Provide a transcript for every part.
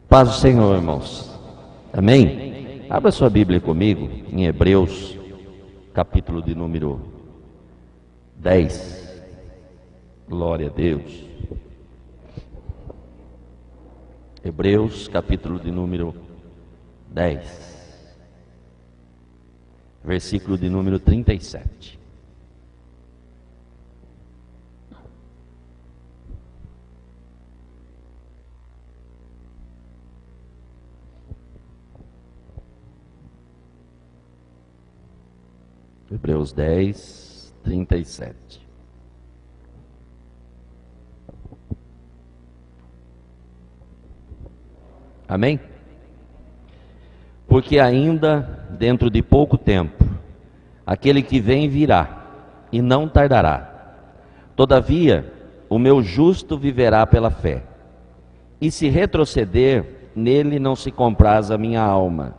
Paz do Senhor, irmãos. Amém? Abra sua Bíblia comigo em Hebreus, capítulo de número 10. Glória a Deus. Hebreus, capítulo de número 10. Versículo de número 37. Hebreus 10, 37. Amém? Porque ainda dentro de pouco tempo, aquele que vem virá, e não tardará. Todavia, o meu justo viverá pela fé. E se retroceder, nele não se compraz a minha alma.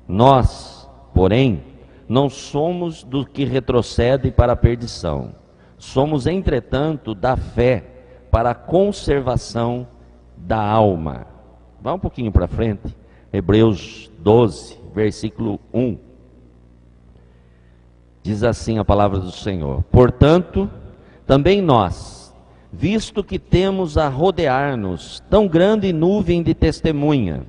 Nós, porém, não somos do que retrocede para a perdição. Somos, entretanto, da fé para a conservação da alma. Vá um pouquinho para frente. Hebreus 12, versículo 1. Diz assim a palavra do Senhor: Portanto, também nós, visto que temos a rodear-nos tão grande nuvem de testemunha,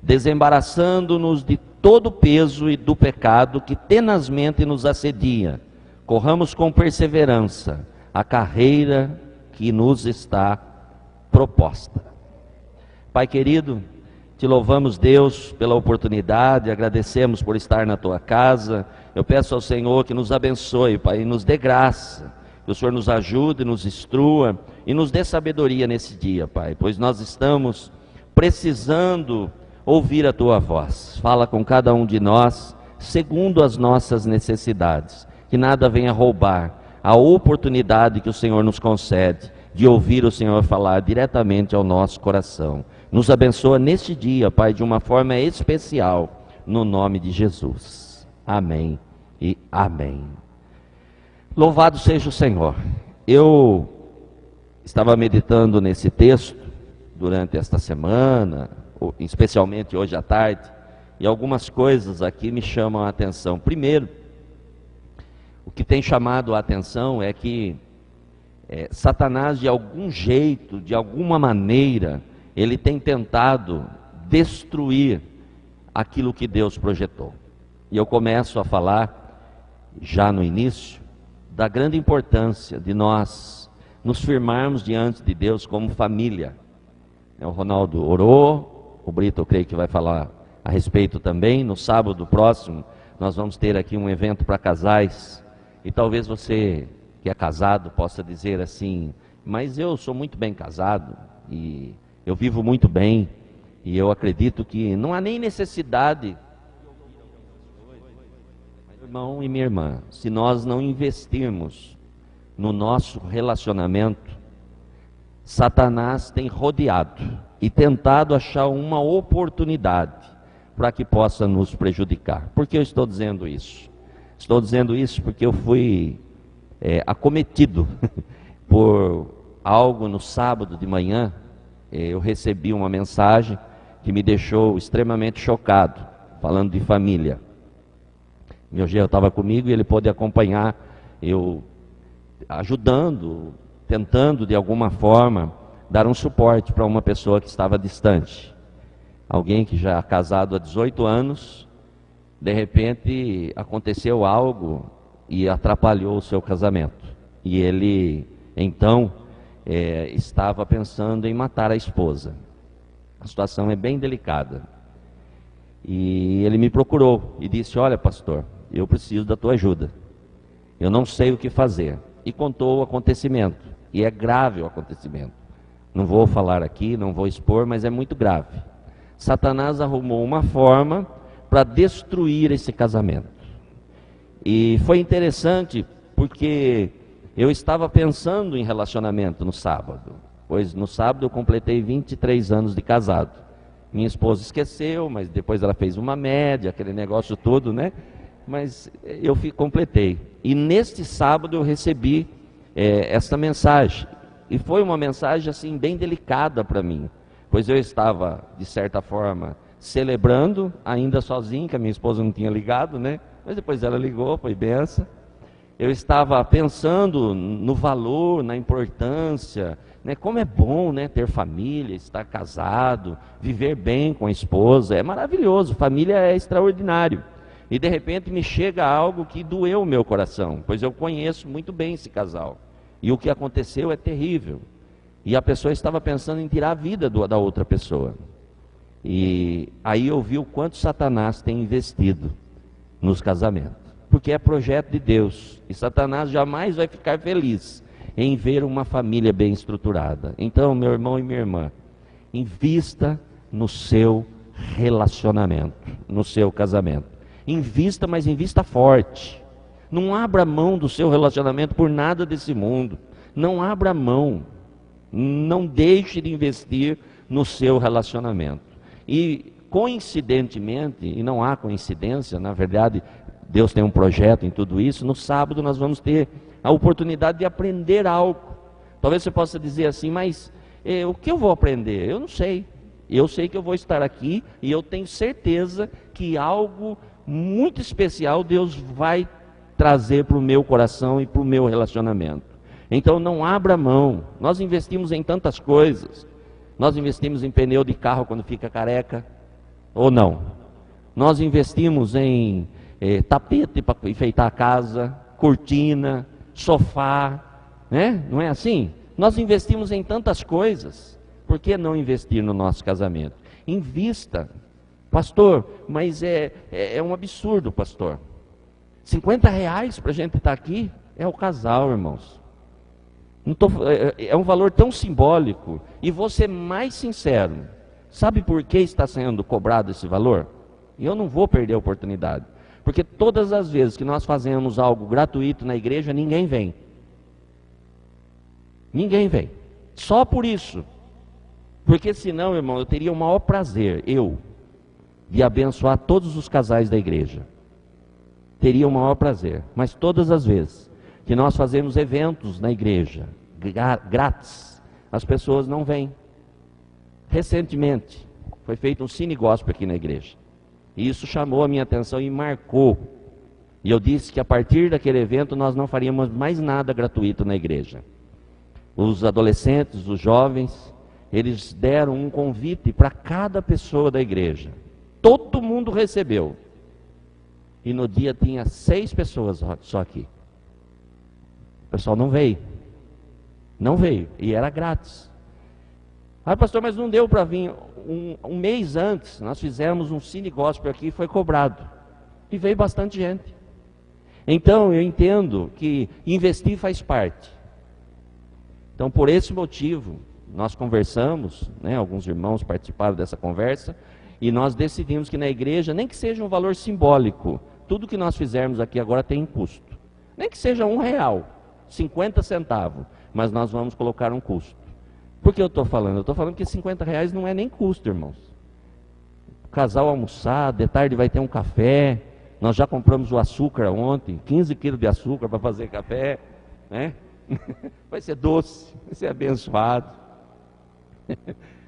desembaraçando-nos de todo o peso e do pecado que tenazmente nos assedia, corramos com perseverança a carreira que nos está proposta. Pai querido, te louvamos, Deus, pela oportunidade, agradecemos por estar na tua casa. Eu peço ao Senhor que nos abençoe, Pai, e nos dê graça, que o Senhor nos ajude, nos instrua e nos dê sabedoria nesse dia, Pai, pois nós estamos precisando ouvir a tua voz. Fala com cada um de nós, segundo as nossas necessidades, que nada venha roubar a oportunidade que o Senhor nos concede de ouvir o Senhor falar diretamente ao nosso coração. Nos abençoa neste dia, Pai, de uma forma especial, no nome de Jesus. Amém e amém. Louvado seja o Senhor. Eu estava meditando nesse texto durante esta semana, especialmente hoje à tarde, e algumas coisas aqui me chamam a atenção. Primeiro, o que tem chamado a atenção é que Satanás, de algum jeito, de alguma maneira, ele tem tentado destruir aquilo que Deus projetou. E eu começo a falar, já no início, da grande importância de nós nos firmarmos diante de Deus como família. O Ronaldo orou, o Brito eu creio que vai falar a respeito também. No sábado próximo nós vamos ter aqui um evento para casais, e talvez você que é casado possa dizer assim: mas eu sou muito bem casado, e eu vivo muito bem, e eu acredito que não há nem necessidade. Meu irmão e minha irmã, se nós não investirmos no nosso relacionamento, Satanás tem rodeado e tentado achar uma oportunidade para que possa nos prejudicar. Por que eu estou dizendo isso? Estou dizendo isso porque eu fui acometido por algo no sábado de manhã. Eu recebi uma mensagem que me deixou extremamente chocado, falando de família. Meu genro estava comigo e ele pôde acompanhar, eu ajudando, tentando de alguma forma dar um suporte para uma pessoa que estava distante. Alguém que já é casado há 18 anos, de repente aconteceu algo e atrapalhou o seu casamento. E ele, então, estava pensando em matar a esposa. A situação é bem delicada. E ele me procurou e disse: olha, pastor, eu preciso da tua ajuda. Eu não sei o que fazer. E contou o acontecimento. E é grave o acontecimento. Não vou falar aqui, não vou expor, mas é muito grave. Satanás arrumou uma forma para destruir esse casamento. E foi interessante porque eu estava pensando em relacionamento no sábado, pois no sábado eu completei 23 anos de casado. Minha esposa esqueceu, mas depois ela fez uma média, aquele negócio todo, né? Mas eu completei. E neste sábado eu recebi esta mensagem. E foi uma mensagem assim bem delicada para mim, pois eu estava, de certa forma, celebrando, ainda sozinho, que a minha esposa não tinha ligado, né? Mas depois ela ligou, foi benção. Eu estava pensando no valor, na importância, né? Como é bom, né, ter família, estar casado, viver bem com a esposa, é maravilhoso, família é extraordinário. E de repente me chega algo que doeu o meu coração, pois eu conheço muito bem esse casal. E o que aconteceu é terrível. E a pessoa estava pensando em tirar a vida da outra pessoa. E aí eu vi o quanto Satanás tem investido nos casamentos. Porque é projeto de Deus. E Satanás jamais vai ficar feliz em ver uma família bem estruturada. Então, meu irmão e minha irmã, invista no seu relacionamento, no seu casamento. Invista, mas invista forte. Não abra mão do seu relacionamento por nada desse mundo. Não abra mão. Não deixe de investir no seu relacionamento. E coincidentemente, e não há coincidência, na verdade, Deus tem um projeto em tudo isso. No sábado nós vamos ter a oportunidade de aprender algo. Talvez você possa dizer assim, mas o que eu vou aprender? Eu não sei. Eu sei que eu vou estar aqui e eu tenho certeza que algo muito especial Deus vai trazer para o meu coração e para o meu relacionamento. Então não abra mão. Nós investimos em tantas coisas. Nós investimos em pneu de carro quando fica careca, ou não? Nós investimos em tapete para enfeitar a casa, cortina, sofá, né? Não é assim? Nós investimos em tantas coisas. Por que não investir no nosso casamento? Invista. Pastor, mas é um absurdo, pastor. R$50 para a gente estar aqui é o casal, irmãos. É um valor tão simbólico. E vou ser mais sincero. Sabe por que está sendo cobrado esse valor? E eu não vou perder a oportunidade. Porque todas as vezes que nós fazemos algo gratuito na igreja, ninguém vem. Ninguém vem. Só por isso. Porque senão, irmão, eu teria o maior prazer, de abençoar todos os casais da igreja. Teria o maior prazer. Mas todas as vezes que nós fazemos eventos na igreja, grátis, as pessoas não vêm. Recentemente, foi feito um cine gospel aqui na igreja. E isso chamou a minha atenção e marcou. E eu disse que a partir daquele evento nós não faríamos mais nada gratuito na igreja. Os adolescentes, os jovens, eles deram um convite para cada pessoa da igreja. Todo mundo recebeu. E no dia tinha 6 pessoas só aqui. O pessoal não veio. Não veio. E era grátis. Ah, pastor, mas não deu para vir. Um mês antes, nós fizemos um cine gospel aqui e foi cobrado. E veio bastante gente. Então, eu entendo que investir faz parte. Então, por esse motivo, nós conversamos, né, alguns irmãos participaram dessa conversa, e nós decidimos que na igreja, nem que seja um valor simbólico, tudo que nós fizermos aqui agora tem custo. Nem que seja R$1, 50 centavos, mas nós vamos colocar um custo. Por que eu estou falando? Eu estou falando que R$50 não é nem custo, irmãos. O casal almoçar, de tarde vai ter um café, nós já compramos o açúcar ontem, 15 quilos de açúcar para fazer café, né? Vai ser doce, vai ser abençoado,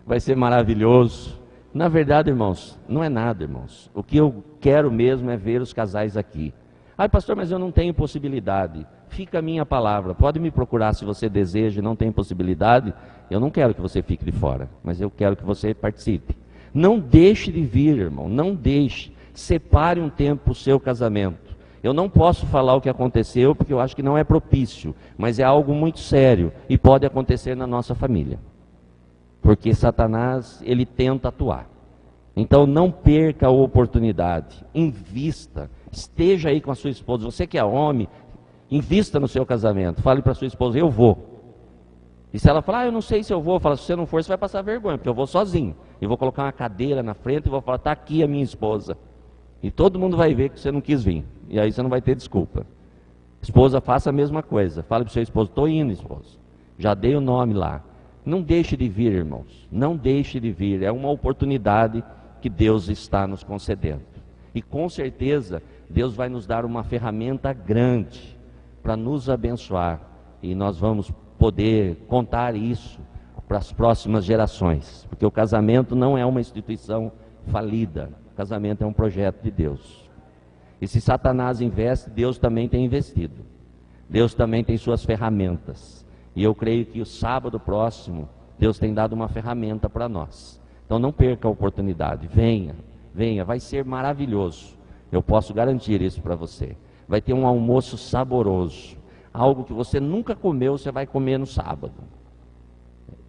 vai ser maravilhoso. Na verdade, irmãos, não é nada, irmãos. O que eu quero mesmo é ver os casais aqui. Ai, pastor, mas eu não tenho possibilidade. Fica a minha palavra. Pode me procurar se você deseja e não tem possibilidade. Eu não quero que você fique de fora, mas eu quero que você participe. Não deixe de vir, irmão. Não deixe. Separe um tempo para o seu casamento. Eu não posso falar o que aconteceu porque eu acho que não é propício, mas é algo muito sério e pode acontecer na nossa família. Porque Satanás, ele tenta atuar. Então não perca a oportunidade, invista, esteja aí com a sua esposa. Você que é homem, invista no seu casamento. Fale para a sua esposa, eu vou. E se ela falar, eu não sei se eu vou, fala, se você não for, você vai passar vergonha, porque eu vou sozinho. E vou colocar uma cadeira na frente e vou falar, está aqui a minha esposa. E todo mundo vai ver que você não quis vir. E aí você não vai ter desculpa. Esposa, faça a mesma coisa. Fale para o seu esposo, estou indo, esposo. Já dei o nome lá. Não deixe de vir, irmãos. Não deixe de vir. É uma oportunidade que Deus está nos concedendo. E com certeza, Deus vai nos dar uma ferramenta grande para nos abençoar. E nós vamos poder contar isso para as próximas gerações, porque o casamento não é uma instituição falida, o casamento é um projeto de Deus. E se Satanás investe, Deus também tem investido. Deus também tem suas ferramentas. E eu creio que o sábado próximo, Deus tem dado uma ferramenta para nós. Então não perca a oportunidade. Venha, venha, vai ser maravilhoso. Eu posso garantir isso para você. Vai ter um almoço saboroso. Algo que você nunca comeu, você vai comer no sábado.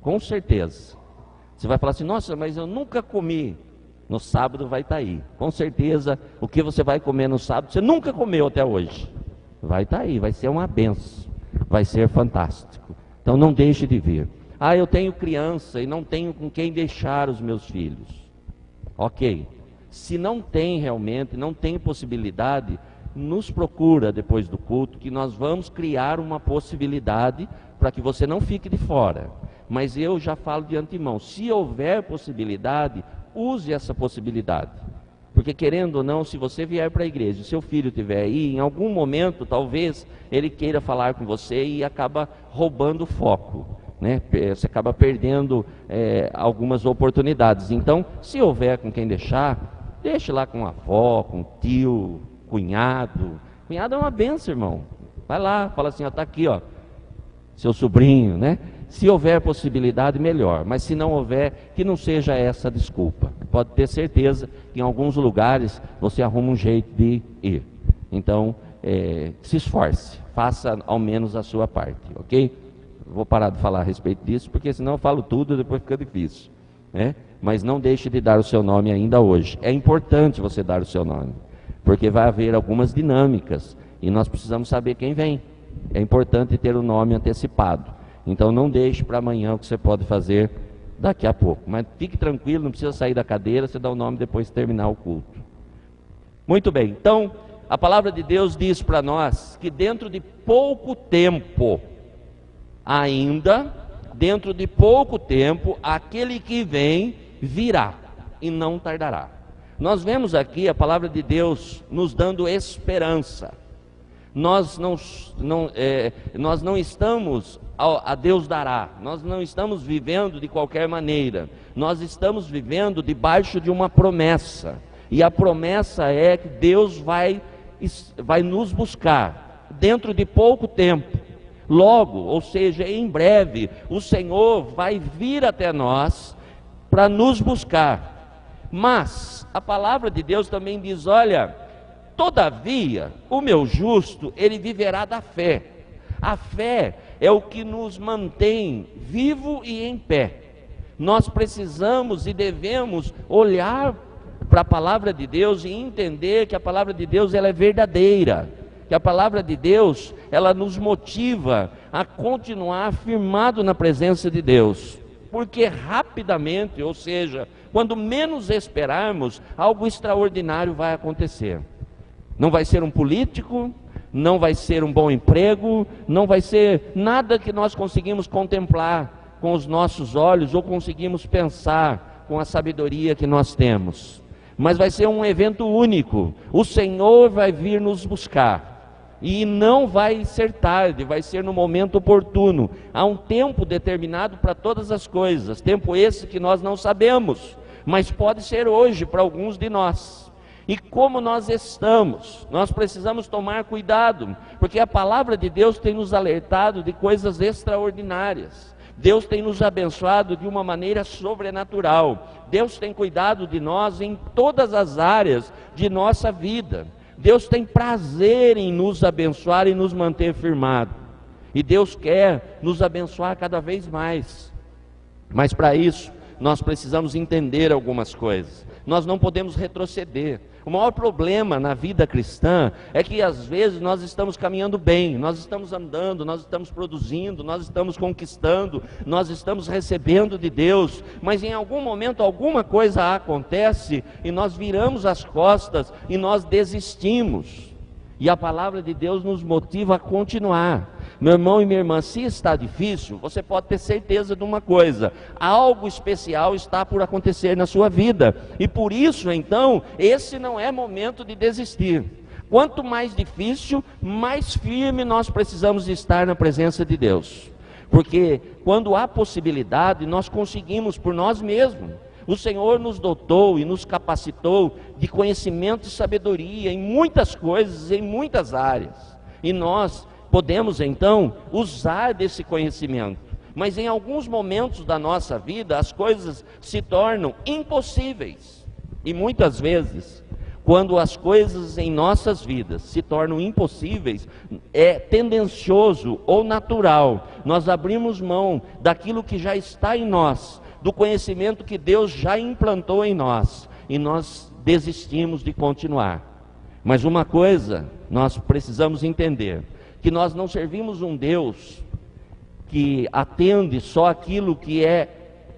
Com certeza. Você vai falar assim, nossa, mas eu nunca comi. No sábado vai estar aí. Com certeza, o que você vai comer no sábado, você nunca comeu até hoje. Vai estar aí, vai ser uma benção. Vai ser fantástico. Então não deixe de vir. Ah, eu tenho criança e não tenho com quem deixar os meus filhos. Ok. Se não tem realmente, não tem possibilidade, nos procura depois do culto, que nós vamos criar uma possibilidade para que você não fique de fora. Mas eu já falo de antemão, se houver possibilidade, use essa possibilidade, porque querendo ou não, se você vier para a igreja, seu filho estiver aí, em algum momento, talvez, ele queira falar com você e acaba roubando o foco, né? Você acaba perdendo algumas oportunidades. Então, se houver com quem deixar, deixe lá com a avó, com o tio, cunhado. Cunhado é uma benção, irmão. Vai lá, fala assim, ó, tá aqui, ó, seu sobrinho, né? Se houver possibilidade, melhor. Mas se não houver, que não seja essa desculpa. Pode ter certeza que em alguns lugares você arruma um jeito de ir. Então, se esforce. Faça ao menos a sua parte, ok? Vou parar de falar a respeito disso, porque senão eu falo tudo e depois fica difícil, né? Mas não deixe de dar o seu nome ainda hoje. É importante você dar o seu nome, porque vai haver algumas dinâmicas e nós precisamos saber quem vem. É importante ter o nome antecipado. Então não deixe para amanhã o que você pode fazer daqui a pouco. Mas fique tranquilo, não precisa sair da cadeira, você dá o nome depois de terminar o culto. Muito bem, então a palavra de Deus diz para nós que dentro de pouco tempo, ainda, dentro de pouco tempo, aquele que vem virá e não tardará. Nós vemos aqui a palavra de Deus nos dando esperança. Nós não estamos a Deus dará, nós não estamos vivendo de qualquer maneira, nós estamos vivendo debaixo de uma promessa, e a promessa é que Deus vai nos buscar dentro de pouco tempo, logo, ou seja, em breve, o Senhor vai vir até nós para nos buscar. Mas a palavra de Deus também diz, olha, todavia, o meu justo, ele viverá da fé. A fé é o que nos mantém vivo e em pé. Nós precisamos e devemos olhar para a palavra de Deus e entender que a palavra de Deus ela é verdadeira. Que a palavra de Deus, ela nos motiva a continuar firmado na presença de Deus. Porque rapidamente, ou seja, quando menos esperarmos, algo extraordinário vai acontecer. Não vai ser um político, não vai ser um bom emprego, não vai ser nada que nós conseguimos contemplar com os nossos olhos ou conseguimos pensar com a sabedoria que nós temos. Mas vai ser um evento único. O Senhor vai vir nos buscar. E não vai ser tarde, vai ser no momento oportuno. Há um tempo determinado para todas as coisas. Tempo esse que nós não sabemos, mas pode ser hoje para alguns de nós. E como nós estamos, nós precisamos tomar cuidado, porque a palavra de Deus tem nos alertado de coisas extraordinárias. Deus tem nos abençoado de uma maneira sobrenatural. Deus tem cuidado de nós em todas as áreas de nossa vida. Deus tem prazer em nos abençoar e nos manter firmado. E Deus quer nos abençoar cada vez mais. Mas para isso, nós precisamos entender algumas coisas. Nós não podemos retroceder. O maior problema na vida cristã é que às vezes nós estamos caminhando bem, nós estamos andando, nós estamos produzindo, nós estamos conquistando, nós estamos recebendo de Deus, mas em algum momento alguma coisa acontece e nós viramos as costas e nós desistimos. E a palavra de Deus nos motiva a continuar. Meu irmão e minha irmã, se está difícil, você pode ter certeza de uma coisa: algo especial está por acontecer na sua vida. E por isso, então, esse não é momento de desistir. Quanto mais difícil, mais firme nós precisamos estar na presença de Deus. Porque quando há possibilidade, nós conseguimos por nós mesmos. O Senhor nos dotou e nos capacitou de conhecimento e sabedoria em muitas coisas, em muitas áreas. E nós podemos então usar desse conhecimento. Mas em alguns momentos da nossa vida, as coisas se tornam impossíveis. E muitas vezes, quando as coisas em nossas vidas se tornam impossíveis, é tendencioso ou natural nós abrimos mão daquilo que já está em nós, do conhecimento que Deus já implantou em nós, e nós desistimos de continuar. Mas uma coisa nós precisamos entender, que nós não servimos um Deus que atende só aquilo que é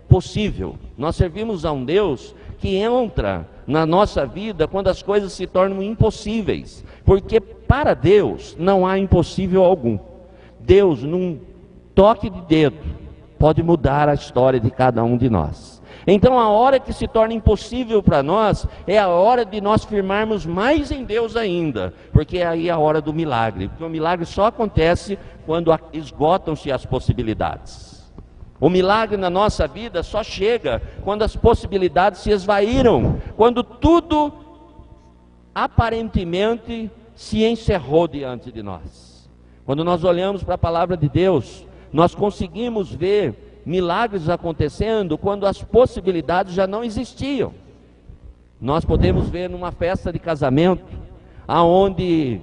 possível. Nós servimos a um Deus que entra na nossa vida quando as coisas se tornam impossíveis, porque para Deus não há impossível algum. Deus, num toque de dedo, pode mudar a história de cada um de nós. Então a hora que se torna impossível para nós, é a hora de nós firmarmos mais em Deus ainda, porque aí é a hora do milagre, porque o milagre só acontece quando esgotam-se as possibilidades. O milagre na nossa vida só chega quando as possibilidades se esvaíram, quando tudo aparentemente se encerrou diante de nós. Quando nós olhamos para a palavra de Deus, nós conseguimos ver milagres acontecendo quando as possibilidades já não existiam. Nós podemos ver numa festa de casamento, aonde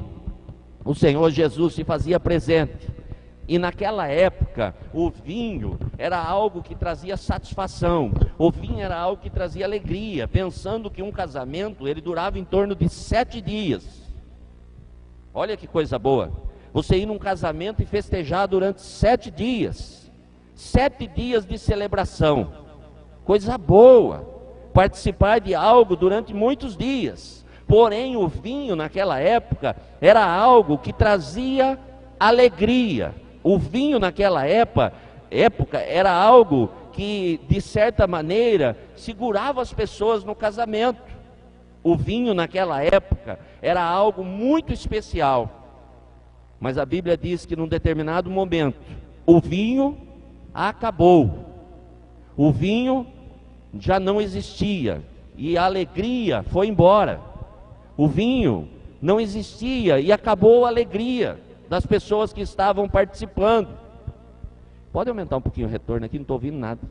o Senhor Jesus se fazia presente. E naquela época, o vinho era algo que trazia satisfação, o vinho era algo que trazia alegria, pensando que um casamento, ele durava em torno de 7 dias. Olha que coisa boa, você ir num casamento e festejar durante 7 dias, 7 dias de celebração, coisa boa, participar de algo durante muitos dias. Porém, o vinho naquela época era algo que trazia alegria. O vinho naquela época era algo que, de certa maneira, segurava as pessoas no casamento. O vinho naquela época era algo muito especial. Mas a Bíblia diz que num determinado momento, o vinho acabou. O vinho já não existia e a alegria foi embora. O vinho não existia e acabou a alegria das pessoas que estavam participando. Pode aumentar um pouquinho o retorno aqui, não estou ouvindo nada.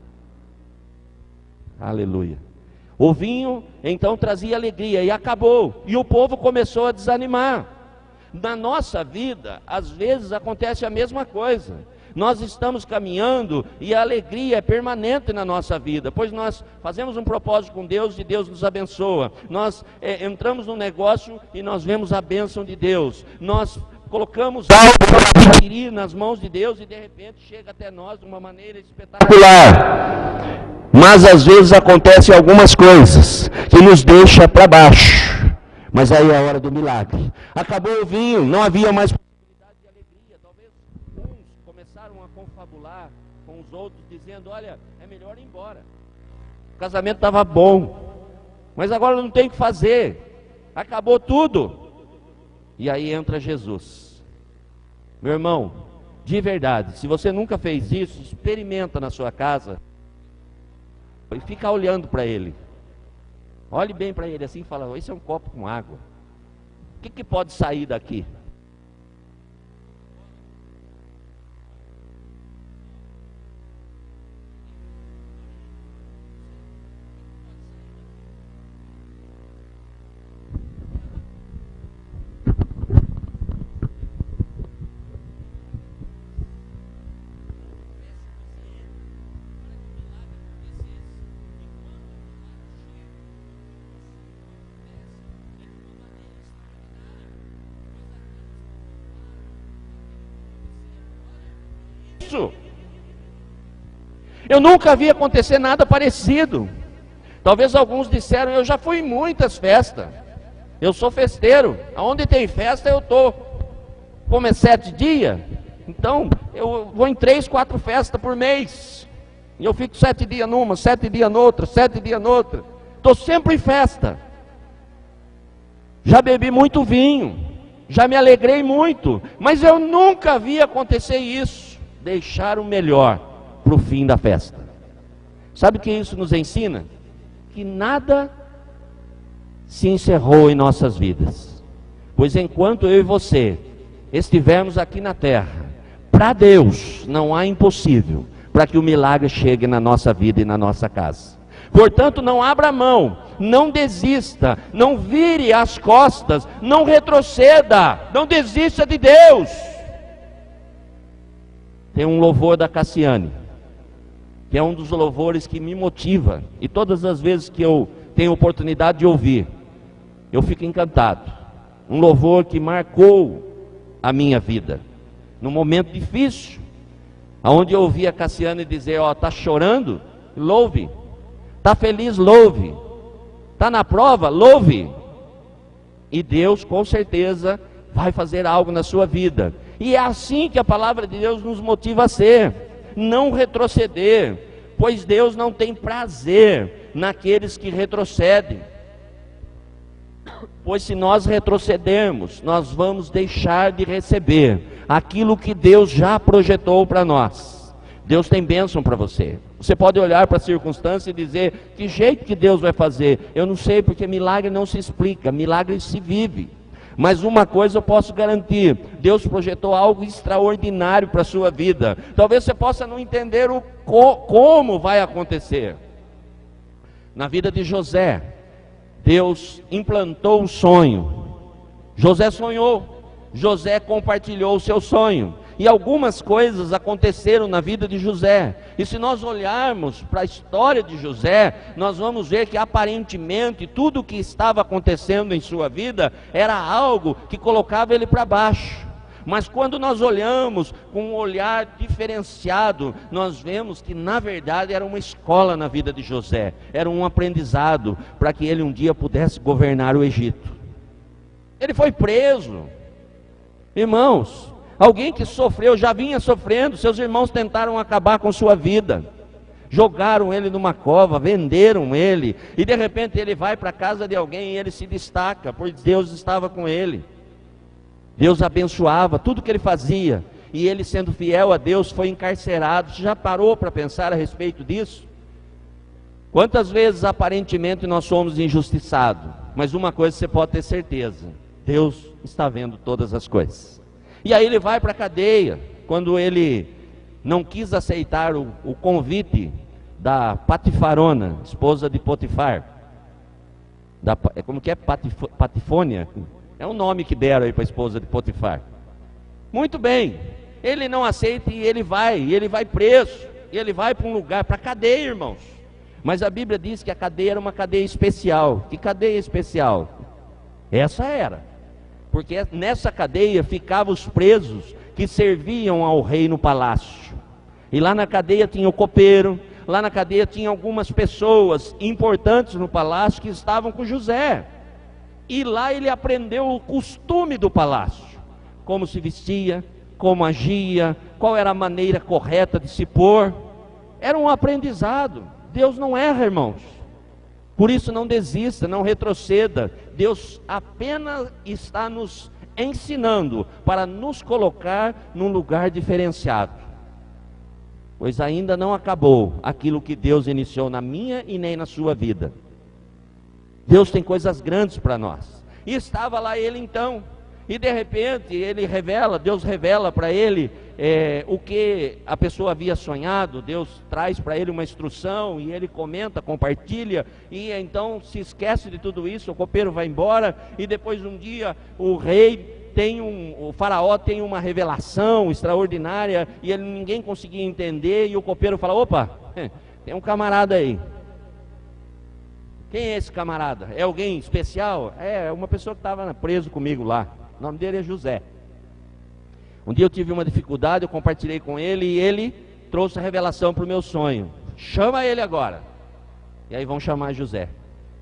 Aleluia. O vinho então trazia alegria e acabou, e o povo começou a desanimar. Na nossa vida, às vezes acontece a mesma coisa. Nós estamos caminhando e a alegria é permanente na nossa vida, pois nós fazemos um propósito com Deus e Deus nos abençoa. Nós entramos no negócio e nós vemos a bênção de Deus. Nós colocamos algo para adquirir nas mãos de Deus e de repente chega até nós de uma maneira espetacular. Mas às vezes acontecem algumas coisas que nos deixam para baixo. Mas aí é a hora do milagre. Acabou o vinho, não havia mais possibilidade de alegria. Talvez uns começaram a confabular com os outros, dizendo: olha, é melhor ir embora. O casamento estava bom, mas agora não tem o que fazer. Acabou tudo. E aí entra Jesus. Meu irmão, de verdade, se você nunca fez isso, experimenta na sua casa e fica olhando para ele. Olhe bem para ele assim e fala: esse é um copo com água. O que pode sair daqui? Eu nunca vi acontecer nada parecido. Talvez alguns disseram: eu já fui em muitas festas, eu sou festeiro, aonde tem festa eu estou. Como é 7 dias, então eu vou em 3, 4 festas por mês, e eu fico 7 dias numa, 7 dias noutra, 7 dias noutra, estou sempre em festa. Já bebi muito vinho, já me alegrei muito, mas eu nunca vi acontecer isso. deixar o melhor para o fim da festa. Sabe o que isso nos ensina? Que nada se encerrou em nossas vidas. Pois enquanto eu e você estivermos aqui na terra, para Deus não há impossível para que o milagre chegue na nossa vida e na nossa casa. Portanto, não abra mão, não desista, não vire as costas, não retroceda, não desista de Deus. Tem um louvor da Cassiane, que é um dos louvores que me motiva, e todas as vezes que eu tenho oportunidade de ouvir, eu fico encantado. Um louvor que marcou a minha vida, num momento difícil, onde eu ouvi a Cassiane dizer: ó, está chorando? Louve. Está feliz? Louve. Está na prova? Louve. E Deus com certeza vai fazer algo na sua vida. E é assim que a palavra de Deus nos motiva a ser, não retroceder, pois Deus não tem prazer naqueles que retrocedem. Pois se nós retrocedermos, nós vamos deixar de receber aquilo que Deus já projetou para nós. Deus tem bênção para você. Você pode olhar para a circunstância e dizer: que jeito que Deus vai fazer? Eu não sei, porque milagre não se explica, milagre se vive. Mas uma coisa eu posso garantir: Deus projetou algo extraordinário para a sua vida. Talvez você possa não entender como vai acontecer. Na vida de José, Deus implantou um sonho. José sonhou, José compartilhou o seu sonho, e algumas coisas aconteceram na vida de José. E se nós olharmos para a história de José, nós vamos ver que aparentemente tudo o que estava acontecendo em sua vida era algo que colocava ele para baixo. Mas quando nós olhamos com um olhar diferenciado, nós vemos que na verdade era uma escola na vida de José, era um aprendizado para que ele um dia pudesse governar o Egito. Ele foi preso, irmãos. Alguém que sofreu, já vinha sofrendo, seus irmãos tentaram acabar com sua vida, jogaram ele numa cova, venderam ele, e de repente ele vai para a casa de alguém e ele se destaca, pois Deus estava com ele. Deus abençoava tudo que ele fazia, e ele, sendo fiel a Deus, foi encarcerado. Você já parou para pensar a respeito disso? Quantas vezes aparentemente nós somos injustiçados, mas uma coisa você pode ter certeza: Deus está vendo todas as coisas. E aí ele vai para a cadeia, quando ele não quis aceitar o convite da Patifarona, esposa de Potifar. Como que é? Patifônia? É um nome que deram aí para a esposa de Potifar. Muito bem, ele não aceita e ele vai preso, e ele vai para um lugar, para a cadeia, irmãos. Mas a Bíblia diz que a cadeia era uma cadeia especial. Que cadeia especial? Essa era. Porque nessa cadeia ficavam os presos que serviam ao rei no palácio. E lá na cadeia tinha o copeiro, lá na cadeia tinha algumas pessoas importantes no palácio que estavam com José. E lá ele aprendeu o costume do palácio, como se vestia, como agia, qual era a maneira correta de se pôr. Era um aprendizado. Deus não erra, irmãos. Por isso não desista, não retroceda. Deus apenas está nos ensinando para nos colocar num lugar diferenciado. Pois ainda não acabou aquilo que Deus iniciou na minha e nem na sua vida. Deus tem coisas grandes para nós. E estava lá ele então. E de repente Deus revela para ele o que a pessoa havia sonhado. Deus traz para ele uma instrução e ele comenta, compartilha, e então se esquece de tudo isso. O copeiro vai embora e depois um dia o faraó tem uma revelação extraordinária e ninguém conseguia entender, e o copeiro fala: opa, tem um camarada aí. Quem é esse camarada? É alguém especial? É uma pessoa que estava preso comigo lá. O nome dele é José. Um dia eu tive uma dificuldade, eu compartilhei com ele e ele trouxe a revelação para o meu sonho. Chama ele agora. E aí vão chamar José.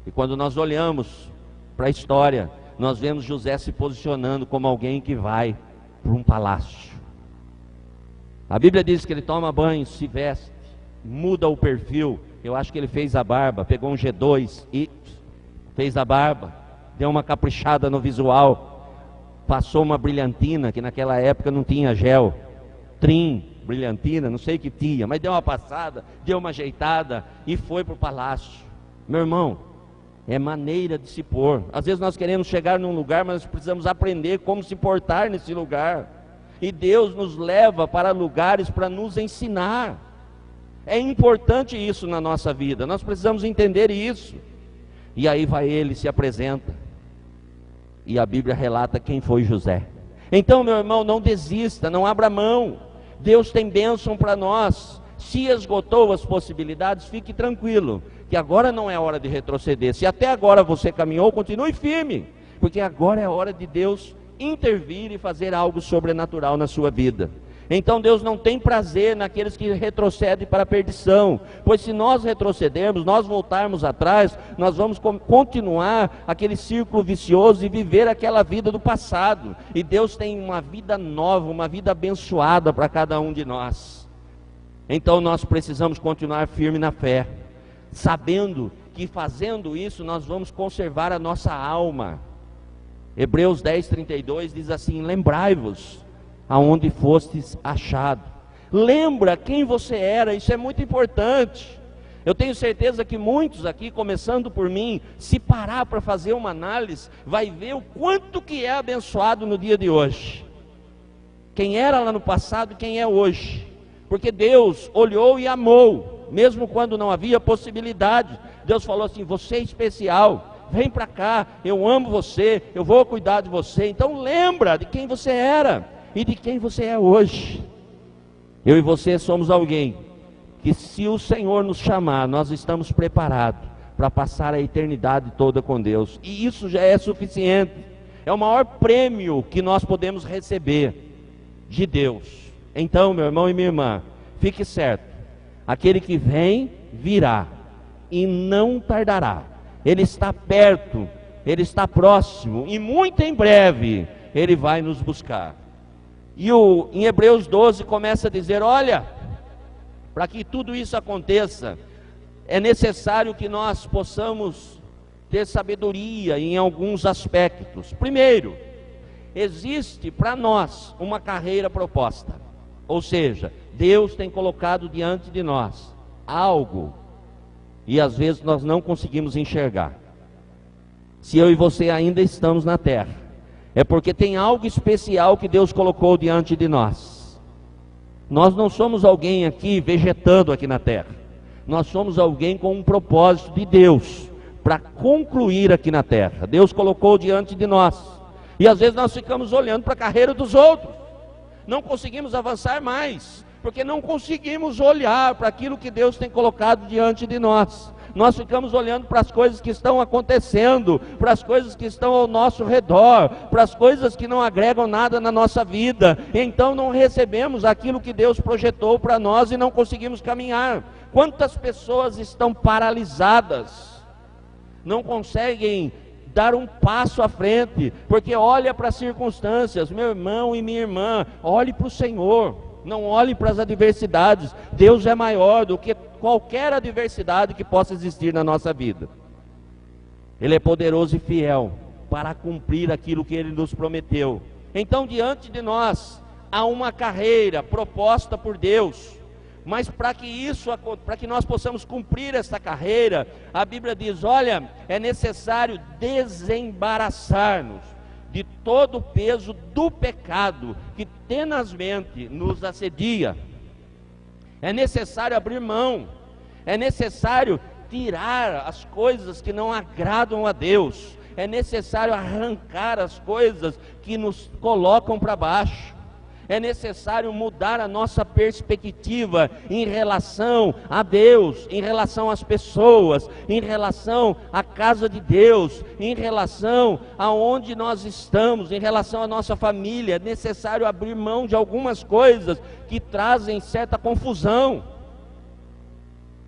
E quando nós olhamos para a história, nós vemos José se posicionando como alguém que vai para um palácio. A Bíblia diz que ele toma banho, se veste, muda o perfil. Eu acho que ele fez a barba, pegou um G2 e fez a barba, deu uma caprichada no visual. Passou uma brilhantina, que naquela época não tinha gel, trim, brilhantina, não sei o que tinha, mas deu uma passada, deu uma ajeitada e foi para o palácio. Meu irmão, é maneira de se pôr. Às vezes nós queremos chegar num lugar, mas precisamos aprender como se portar nesse lugar. E Deus nos leva para lugares para nos ensinar. É importante isso na nossa vida, nós precisamos entender isso. E aí vai ele, se apresenta, e a Bíblia relata quem foi José. Então, meu irmão, não desista, não abra mão. Deus tem bênção para nós. Se esgotou as possibilidades, fique tranquilo, que agora não é hora de retroceder. Se até agora você caminhou, continue firme, porque agora é hora de Deus intervir e fazer algo sobrenatural na sua vida. Então Deus não tem prazer naqueles que retrocedem para a perdição, pois se nós retrocedermos, nós voltarmos atrás, nós vamos continuar aquele círculo vicioso e viver aquela vida do passado. E Deus tem uma vida nova, uma vida abençoada para cada um de nós. Então nós precisamos continuar firme na fé, sabendo que fazendo isso nós vamos conservar a nossa alma. Hebreus 10:32 diz assim: lembrai-vos aonde fostes achado. Lembra quem você era, isso é muito importante. Eu tenho certeza que muitos aqui, começando por mim, se parar para fazer uma análise, vai ver o quanto que é abençoado no dia de hoje. Quem era lá no passado e quem é hoje. Porque Deus olhou e amou, mesmo quando não havia possibilidade. Deus falou assim: você é especial, vem para cá, eu amo você, eu vou cuidar de você. Então lembra de quem você era e de quem você é hoje. Eu e você somos alguém que, se o Senhor nos chamar, nós estamos preparados para passar a eternidade toda com Deus. E isso já é suficiente. É o maior prêmio que nós podemos receber de Deus. Então, meu irmão e minha irmã, fique certo, aquele que vem, virá, e não tardará. Ele está perto, ele está próximo, e muito em breve ele vai nos buscar. E em Hebreus 12 começa a dizer: olha, para que tudo isso aconteça, é necessário que nós possamos ter sabedoria em alguns aspectos. Primeiro, existe para nós uma carreira proposta. Ou seja, Deus tem colocado diante de nós algo, e às vezes nós não conseguimos enxergar. Se eu e você ainda estamos na terra, é porque tem algo especial que Deus colocou diante de nós. Nós não somos alguém aqui vegetando aqui na terra. Nós somos alguém com um propósito de Deus para concluir aqui na terra. Deus colocou diante de nós. E às vezes nós ficamos olhando para a carreira dos outros. Não conseguimos avançar mais, porque não conseguimos olhar para aquilo que Deus tem colocado diante de nós. Nós ficamos olhando para as coisas que estão acontecendo, para as coisas que estão ao nosso redor, para as coisas que não agregam nada na nossa vida. Então não recebemos aquilo que Deus projetou para nós e não conseguimos caminhar. Quantas pessoas estão paralisadas, não conseguem dar um passo à frente, porque olha para as circunstâncias. Meu irmão e minha irmã, olhe para o Senhor, não olhe para as adversidades. Deus é maior do que qualquer adversidade que possa existir na nossa vida. Ele é poderoso e fiel para cumprir aquilo que Ele nos prometeu. Então, diante de nós há uma carreira proposta por Deus. Mas para que nós possamos cumprir essa carreira, a Bíblia diz: olha, é necessário desembaraçar-nos de todo o peso do pecado que tenazmente nos assedia. É necessário abrir mão, é necessário tirar as coisas que não agradam a Deus, é necessário arrancar as coisas que nos colocam para baixo. É necessário mudar a nossa perspectiva em relação a Deus, em relação às pessoas, em relação à casa de Deus, em relação aonde nós estamos, em relação à nossa família. É necessário abrir mão de algumas coisas que trazem certa confusão.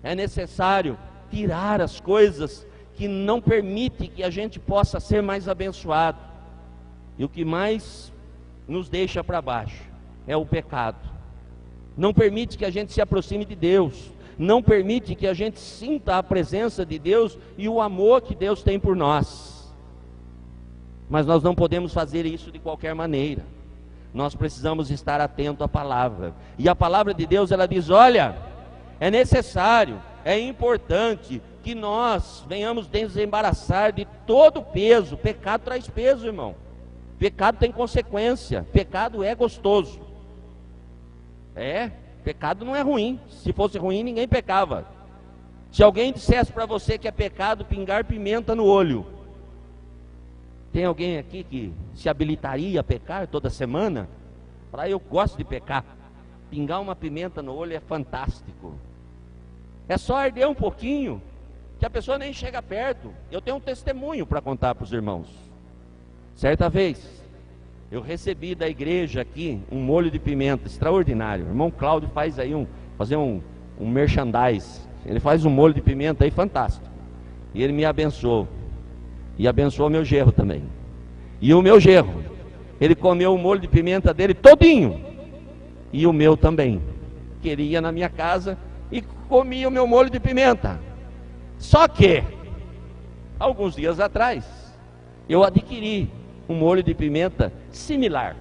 É necessário tirar as coisas que não permitem que a gente possa ser mais abençoado. E o que mais nos deixa para baixo é o pecado. Não permite que a gente se aproxime de Deus, não permite que a gente sinta a presença de Deus e o amor que Deus tem por nós. Mas nós não podemos fazer isso de qualquer maneira. nós precisamos estar atento à palavra. E a palavra de Deus, ela diz: olha, é necessário, é importante que nós venhamos desembaraçar de todo peso. Pecado traz peso, irmão. Pecado tem consequência. Pecado é gostoso. Pecado não é ruim. Se fosse ruim, ninguém pecava. Se alguém dissesse para você que é pecado pingar pimenta no olho, tem alguém aqui que se habilitaria a pecar toda semana? Eu gosto de pecar. Pingar uma pimenta no olho é fantástico. É só arder um pouquinho, que a pessoa nem chega perto. Eu tenho um testemunho para contar para os irmãos. Certa vez, eu recebi da igreja aqui um molho de pimenta extraordinário. O irmão Cláudio faz aí fazer um merchandise. Ele faz um molho de pimenta aí fantástico. E ele me abençoou. E abençoou meu genro também. E o meu genro, ele comeu o molho de pimenta dele todinho. E o meu também. Que ele ia na minha casa e comia o meu molho de pimenta. Só que, alguns dias atrás, eu adquiri um molho de pimenta similar,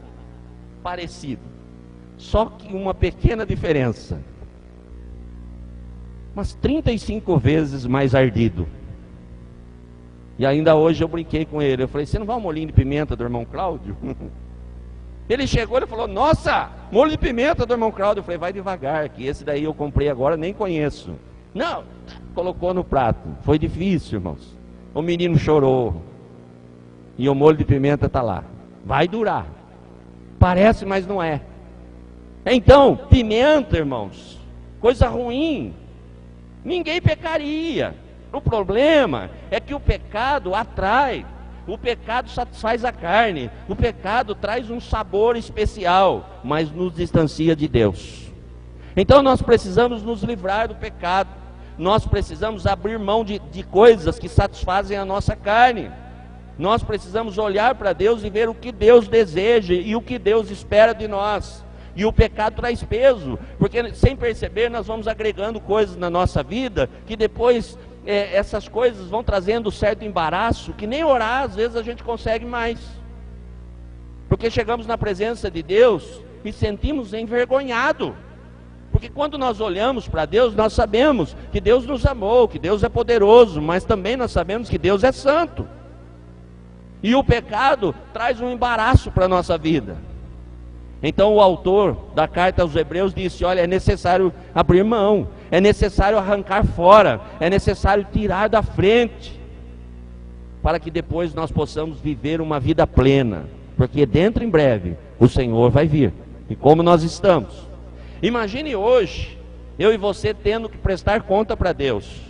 parecido. Só que uma pequena diferença. Umas 35 vezes mais ardido. E ainda hoje eu brinquei com ele. Eu falei: você não vai um molhinho de pimenta do irmão Cláudio? Ele chegou e falou: nossa, molho de pimenta do irmão Cláudio. Eu falei: vai devagar, que esse daí eu comprei agora, nem conheço. Não, colocou no prato. Foi difícil, irmãos. O menino chorou. E o molho de pimenta está lá. Vai durar. Parece, mas não é. Então, pimenta, irmãos, coisa ruim. Ninguém pecaria. O problema é que o pecado atrai. O pecado satisfaz a carne. O pecado traz um sabor especial, mas nos distancia de Deus. Então nós precisamos nos livrar do pecado. Nós precisamos abrir mão de coisas que satisfazem a nossa carne. Nós precisamos olhar para Deus e ver o que Deus deseja e o que Deus espera de nós. E o pecado traz peso, porque sem perceber nós vamos agregando coisas na nossa vida, que depois essas coisas vão trazendo certo embaraço, que nem orar às vezes a gente consegue mais. Porque chegamos na presença de Deus e sentimos envergonhado. Porque quando nós olhamos para Deus, nós sabemos que Deus nos amou, que Deus é poderoso, mas também nós sabemos que Deus é santo. E o pecado traz um embaraço para a nossa vida. Então o autor da carta aos Hebreus disse: olha, é necessário abrir mão, é necessário arrancar fora, é necessário tirar da frente, para que depois nós possamos viver uma vida plena, porque dentro em breve o Senhor vai vir. E como nós estamos? Imagine hoje, eu e você tendo que prestar conta para Deus.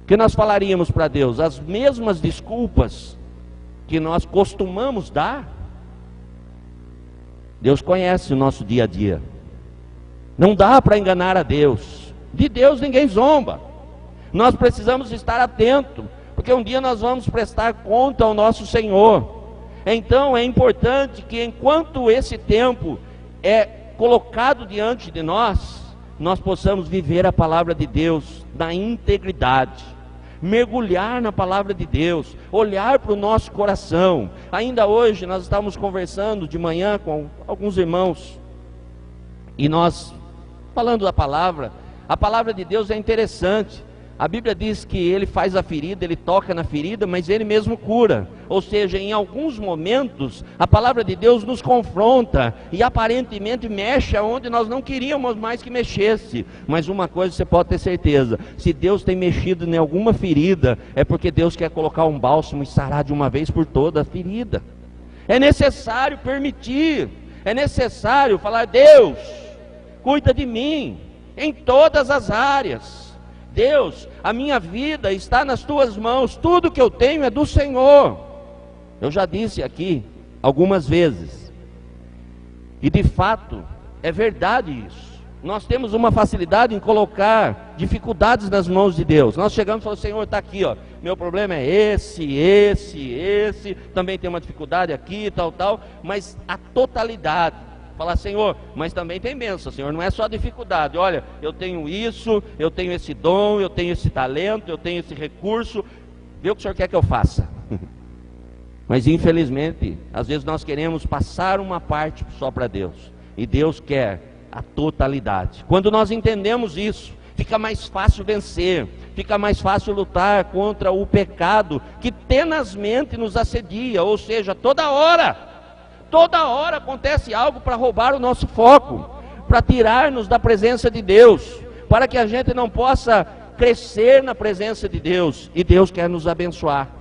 O que nós falaríamos para Deus? As mesmas desculpas que nós costumamos dar? Deus conhece o nosso dia a dia. Não dá para enganar a Deus. De Deus ninguém zomba. Nós precisamos estar atentos, porque um dia nós vamos prestar conta ao nosso Senhor. Então é importante que enquanto esse tempo é colocado diante de nós, nós possamos viver a palavra de Deus na integridade. Mergulhar na palavra de Deus, olhar para o nosso coração. Ainda hoje nós estávamos conversando de manhã com alguns irmãos, e nós falando da palavra. A palavra de Deus é interessante. A Bíblia diz que Ele faz a ferida, Ele toca na ferida, mas Ele mesmo cura. Ou seja, em alguns momentos a palavra de Deus nos confronta e aparentemente mexe aonde nós não queríamos mais que mexesse. Mas uma coisa você pode ter certeza: se Deus tem mexido em alguma ferida, é porque Deus quer colocar um bálsamo e sarar de uma vez por toda a ferida. É necessário permitir, é necessário falar: Deus, cuida de mim em todas as áreas. Deus, a minha vida está nas tuas mãos, tudo que eu tenho é do Senhor. Eu já disse aqui algumas vezes, e de fato é verdade isso. Nós temos uma facilidade em colocar dificuldades nas mãos de Deus. Nós chegamos e falamos: Senhor, está aqui, ó, meu problema é esse, também tem uma dificuldade aqui, tal, mas a totalidade, falar: Senhor, mas também tem bênção, Senhor, não é só dificuldade. Olha, eu tenho isso, eu tenho esse dom, eu tenho esse talento, eu tenho esse recurso, vê o que o Senhor quer que eu faça. Mas infelizmente, às vezes nós queremos passar uma parte só para Deus, e Deus quer a totalidade. Quando nós entendemos isso, fica mais fácil vencer, fica mais fácil lutar contra o pecado que tenazmente nos assedia. Ou seja, toda hora acontece algo para roubar o nosso foco, para tirar-nos da presença de Deus, para que a gente não possa crescer na presença de Deus. E Deus quer nos abençoar,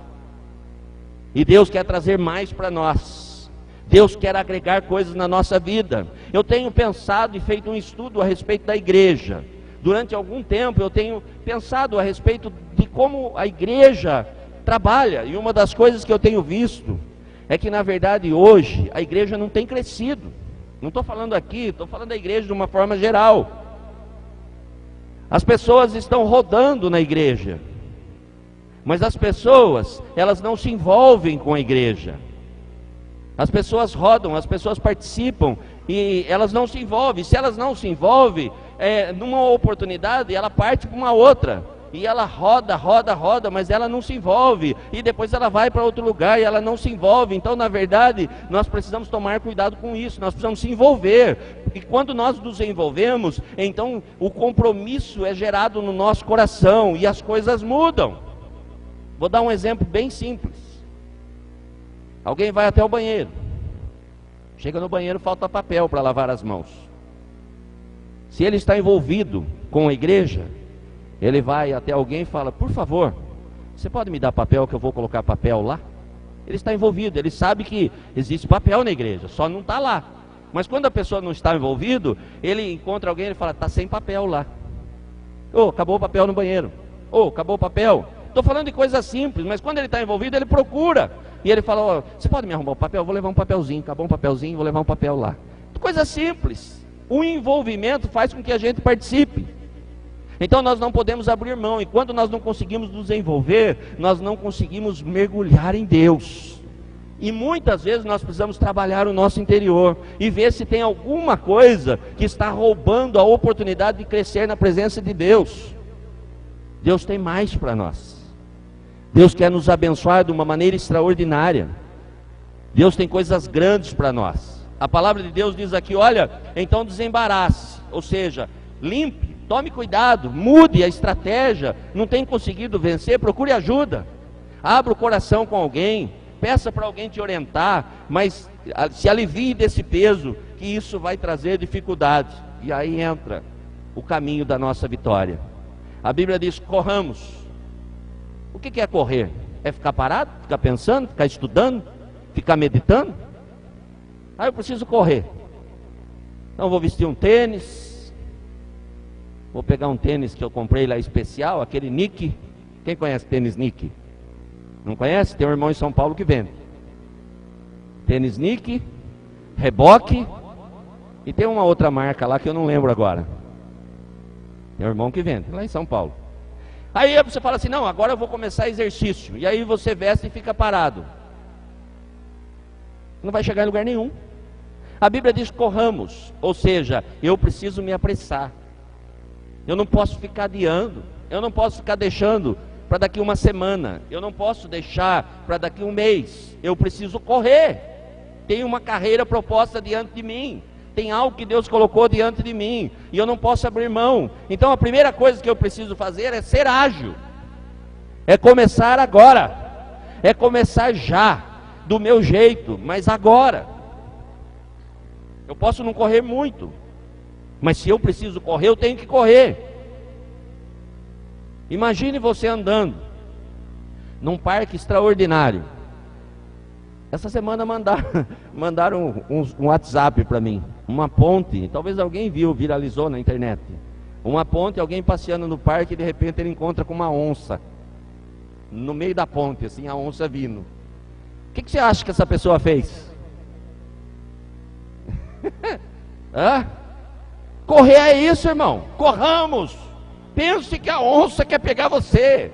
e Deus quer trazer mais para nós. Deus quer agregar coisas na nossa vida. Eu tenho pensado e feito um estudo a respeito da igreja. Durante algum tempo eu tenho pensado a respeito de como a igreja trabalha, e uma das coisas que eu tenho visto é que, na verdade, hoje a igreja não tem crescido. Não estou falando aqui, estou falando da igreja de uma forma geral. As pessoas estão rodando na igreja, mas as pessoas, elas não se envolvem com a igreja. As pessoas rodam, as pessoas participam, e elas não se envolvem. Se elas não se envolvem, numa oportunidade, ela parte para uma outra, e ela roda, mas ela não se envolve, e depois ela vai para outro lugar e ela não se envolve. Então, na verdade, nós precisamos tomar cuidado com isso, nós precisamos se envolver, e quando nós nos envolvemos, então o compromisso é gerado no nosso coração, e as coisas mudam. Vou dar um exemplo bem simples. Alguém vai até o banheiro, chega no banheiro, falta papel para lavar as mãos. Se ele está envolvido com a igreja, ele vai até alguém e fala: por favor, você pode me dar papel que eu vou colocar papel lá? Ele está envolvido, ele sabe que existe papel na igreja, só não está lá. Mas quando a pessoa não está envolvido, ele encontra alguém e fala: está sem papel lá. Acabou o papel no banheiro. Acabou o papel. Estou falando de coisas simples, mas quando ele está envolvido, ele procura. E ele fala: você pode me arrumar um papel? Eu vou levar um papelzinho. Acabou um papelzinho, vou levar um papel lá. Coisa simples. O envolvimento faz com que a gente participe. Então nós não podemos abrir mão, e quando nós não conseguimos nos envolver, nós não conseguimos mergulhar em Deus. E muitas vezes nós precisamos trabalhar o nosso interior, e ver se tem alguma coisa que está roubando a oportunidade de crescer na presença de Deus. Deus tem mais para nós. Deus quer nos abençoar de uma maneira extraordinária. Deus tem coisas grandes para nós. A palavra de Deus diz aqui: olha, então desembarace, ou seja, limpe, tome cuidado, mude a estratégia. Não tem conseguido vencer, procure ajuda. Abra o coração com alguém, peça para alguém te orientar, mas se alivie desse peso, que isso vai trazer dificuldade. E aí entra o caminho da nossa vitória. A Bíblia diz: corramos. O que é correr? É ficar parado, ficar pensando, ficar estudando, ficar meditando? Eu preciso correr. Então vou vestir um tênis, vou pegar um tênis que eu comprei lá especial, aquele Nike. Quem conhece tênis Nike? Não conhece? Tem um irmão em São Paulo que vende tênis Nike, Reebok, e tem uma outra marca lá que eu não lembro agora. Tem um irmão que vende lá em São Paulo. Aí você fala assim: não, agora eu vou começar exercício. E aí você veste e fica parado. Não vai chegar em lugar nenhum. A Bíblia diz: corramos. Ou seja, eu preciso me apressar. Eu não posso ficar adiando. Eu não posso ficar deixando para daqui uma semana. Eu não posso deixar para daqui um mês. Eu preciso correr. Tem uma carreira proposta diante de mim. Tem algo que Deus colocou diante de mim, e eu não posso abrir mão. Então a primeira coisa que eu preciso fazer é ser ágil. É começar agora. É começar já, do meu jeito, mas agora. Eu posso não correr muito, mas se eu preciso correr, eu tenho que correr. Imagine você andando num parque extraordinário. Essa semana mandaram um WhatsApp para mim, uma ponte, talvez alguém viu, viralizou na internet. Uma ponte, alguém passeando no parque, e de repente ele encontra com uma onça, no meio da ponte, assim, a onça vindo. O que você acha que essa pessoa fez? Correr é isso, irmão, corramos. Pense que a onça quer pegar você.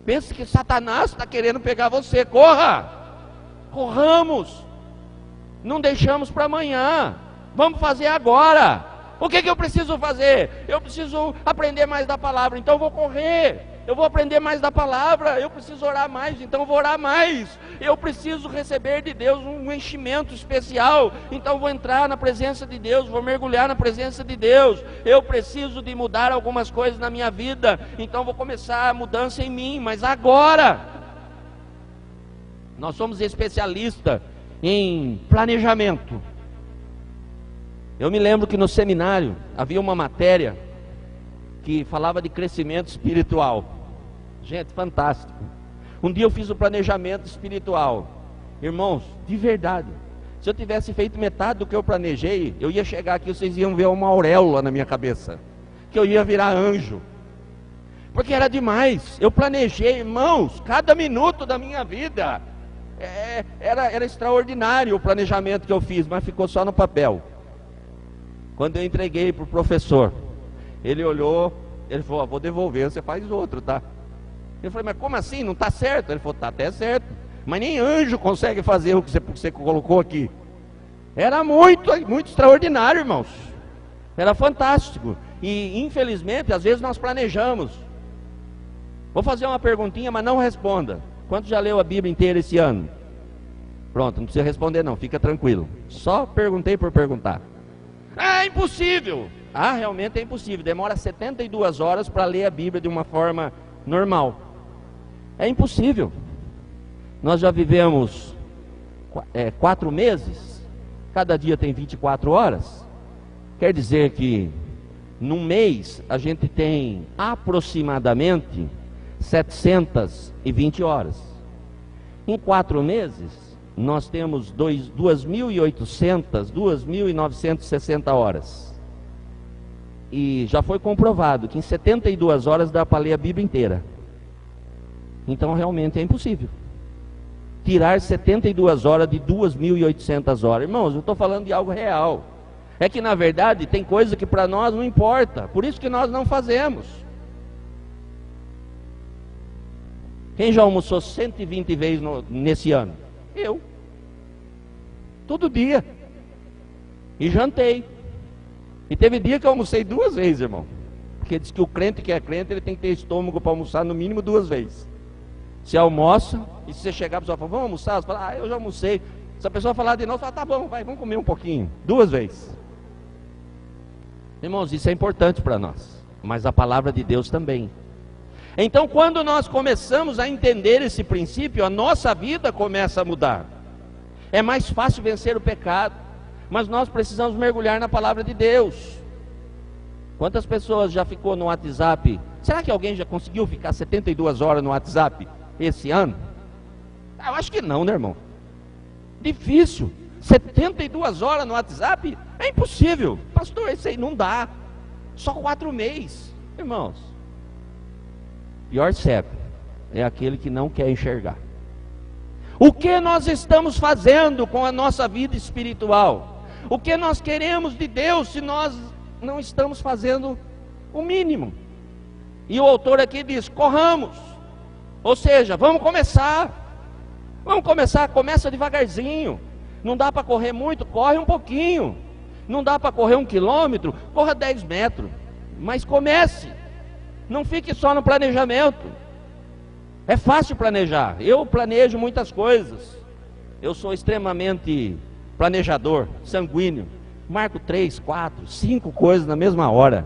Pense que Satanás está querendo pegar você. Corra! Corramos! Não deixamos para amanhã. Vamos fazer agora. O que eu preciso fazer? Eu preciso aprender mais da palavra. Então eu vou correr. Eu vou aprender mais da palavra, eu preciso orar mais, então eu vou orar mais. Eu preciso receber de Deus um enchimento especial, então eu vou entrar na presença de Deus, vou mergulhar na presença de Deus. Eu preciso de mudar algumas coisas na minha vida, então eu vou começar a mudança em mim, mas agora. Nós somos especialistas em planejamento. Eu me lembro que no seminário havia uma matéria que falava de crescimento espiritual. Gente, fantástico. Um dia eu fiz o planejamento espiritual. Irmãos, de verdade, se eu tivesse feito metade do que eu planejei, eu ia chegar aqui, vocês iam ver uma auréola na minha cabeça, que eu ia virar anjo, porque era demais. Eu planejei, irmãos, cada minuto da minha vida. Era extraordinário o planejamento que eu fiz, mas ficou só no papel. Quando eu entreguei para o professor, ele olhou, ele falou: vou devolver, você faz outro, tá? Eu falei: mas como assim? Não está certo? Ele falou: tá até certo, mas nem anjo consegue fazer o que você colocou aqui. Era muito extraordinário, irmãos. Era fantástico. E infelizmente, às vezes nós planejamos. Vou fazer uma perguntinha, mas não responda. Quanto já leu a Bíblia inteira esse ano? Pronto, não precisa responder não, fica tranquilo. Só perguntei por perguntar. É impossível! Ah, realmente é impossível. Demora 72 horas para ler a Bíblia de uma forma normal. É impossível. Nós já vivemos 4 meses. Cada dia tem 24 horas. Quer dizer que num mês a gente tem aproximadamente 720 horas. Em 4 meses nós temos 2.800, 2.960 horas. E já foi comprovado que em 72 horas dá para ler a Bíblia inteira. Então realmente é impossível tirar 72 horas de 2.800 horas. Irmãos, eu estou falando de algo real. É que na verdade tem coisa que para nós não importa, por isso que nós não fazemos. Quem já almoçou 120 vezes nesse ano? Eu. Todo dia. E jantei. E teve dia que eu almocei 2 vezes, irmão. Porque diz que o crente que é crente, ele tem que ter estômago para almoçar no mínimo 2 vezes. Você almoça, e se você chegar, a pessoa fala: vamos almoçar? Você fala: eu já almocei. Se a pessoa falar de novo, você fala: tá bom, vai, vamos comer um pouquinho. 2 vezes. Irmãos, isso é importante para nós. Mas a palavra de Deus também. Então, quando nós começamos a entender esse princípio, a nossa vida começa a mudar. É mais fácil vencer o pecado, mas nós precisamos mergulhar na palavra de Deus. Quantas pessoas já ficou no WhatsApp? Será que alguém já conseguiu ficar 72 horas no WhatsApp esse ano? Eu acho que não, né, irmão? Difícil. 72 horas no WhatsApp? É impossível. Pastor, isso aí não dá. Só 4 meses. Irmãos, pior cego é aquele que não quer enxergar. O que nós estamos fazendo com a nossa vida espiritual? O que nós queremos de Deus se nós não estamos fazendo o mínimo? E o autor aqui diz: corramos. Ou seja, vamos começar. Vamos começar, começa devagarzinho. Não dá para correr muito, corre um pouquinho. Não dá para correr 1 quilômetro, corra 10 metros. Mas comece. Não fique só no planejamento. É fácil planejar. Eu planejo muitas coisas. Eu sou extremamente planejador, sanguíneo. Marco 3, 4, 5 coisas na mesma hora.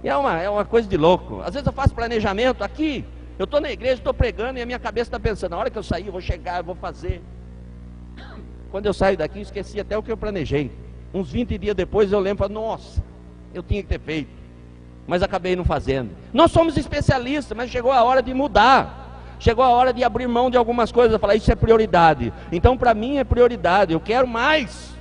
E é uma coisa de louco. Às vezes eu faço planejamento aqui. Eu estou na igreja, estou pregando e a minha cabeça está pensando: na hora que eu sair, eu vou chegar, eu vou fazer. Quando eu saio daqui, eu esqueci até o que eu planejei. Uns 20 dias depois eu lembro: nossa, eu tinha que ter feito, mas acabei não fazendo. Nós somos especialistas, mas chegou a hora de mudar. Chegou a hora de abrir mão de algumas coisas, falar: isso é prioridade. Então para mim é prioridade, eu quero mais.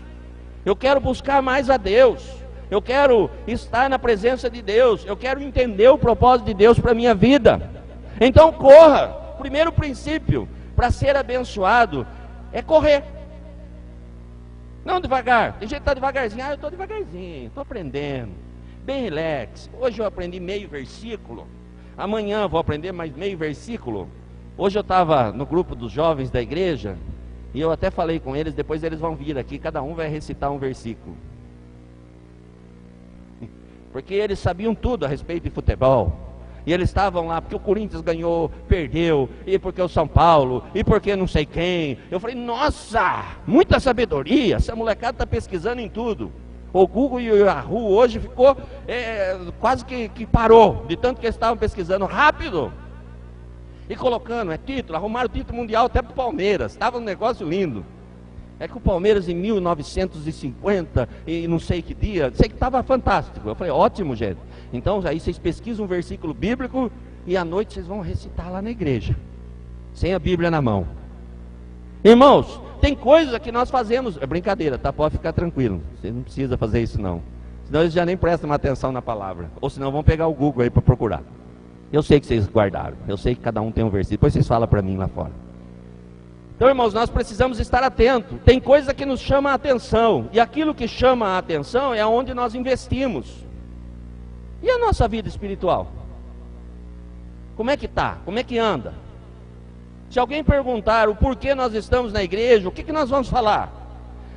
Eu quero buscar mais a Deus. Eu quero estar na presença de Deus. Eu quero entender o propósito de Deus para a minha vida. Então corra. Primeiro princípio para ser abençoado é correr. Não devagar. Tem gente que está devagarzinho. Eu estou devagarzinho, estou aprendendo. Bem relax. Hoje eu aprendi meio versículo. Amanhã vou aprender mais meio versículo. Hoje eu estava no grupo dos jovens da igreja. E eu até falei com eles, depois eles vão vir aqui, cada um vai recitar um versículo. Porque eles sabiam tudo a respeito de futebol. E eles estavam lá porque o Corinthians ganhou, perdeu, e porque o São Paulo, e porque não sei quem. Eu falei, nossa, muita sabedoria, essa molecada está pesquisando em tudo. O Google e o Yahoo hoje ficou quase que parou, de tanto que eles estavam pesquisando rápido. E colocando, título, arrumaram o título mundial até para o Palmeiras, estava um negócio lindo. É que o Palmeiras em 1950, e não sei que dia, sei que estava fantástico. Eu falei, ótimo, gente. Então aí vocês pesquisam um versículo bíblico e à noite vocês vão recitar lá na igreja, sem a Bíblia na mão. Irmãos, tem coisa que nós fazemos, é brincadeira, tá? Pode ficar tranquilo, você não precisa fazer isso não. Senão eles já nem prestam atenção na palavra. Ou senão vão pegar o Google aí para procurar. Eu sei que vocês guardaram, eu sei que cada um tem um versículo, depois vocês falam para mim lá fora. Então, irmãos, nós precisamos estar atentos. Tem coisa que nos chama a atenção, e aquilo que chama a atenção é onde nós investimos. E a nossa vida espiritual? Como é que está? Como é que anda? Se alguém perguntar o porquê nós estamos na igreja, o que nós vamos falar?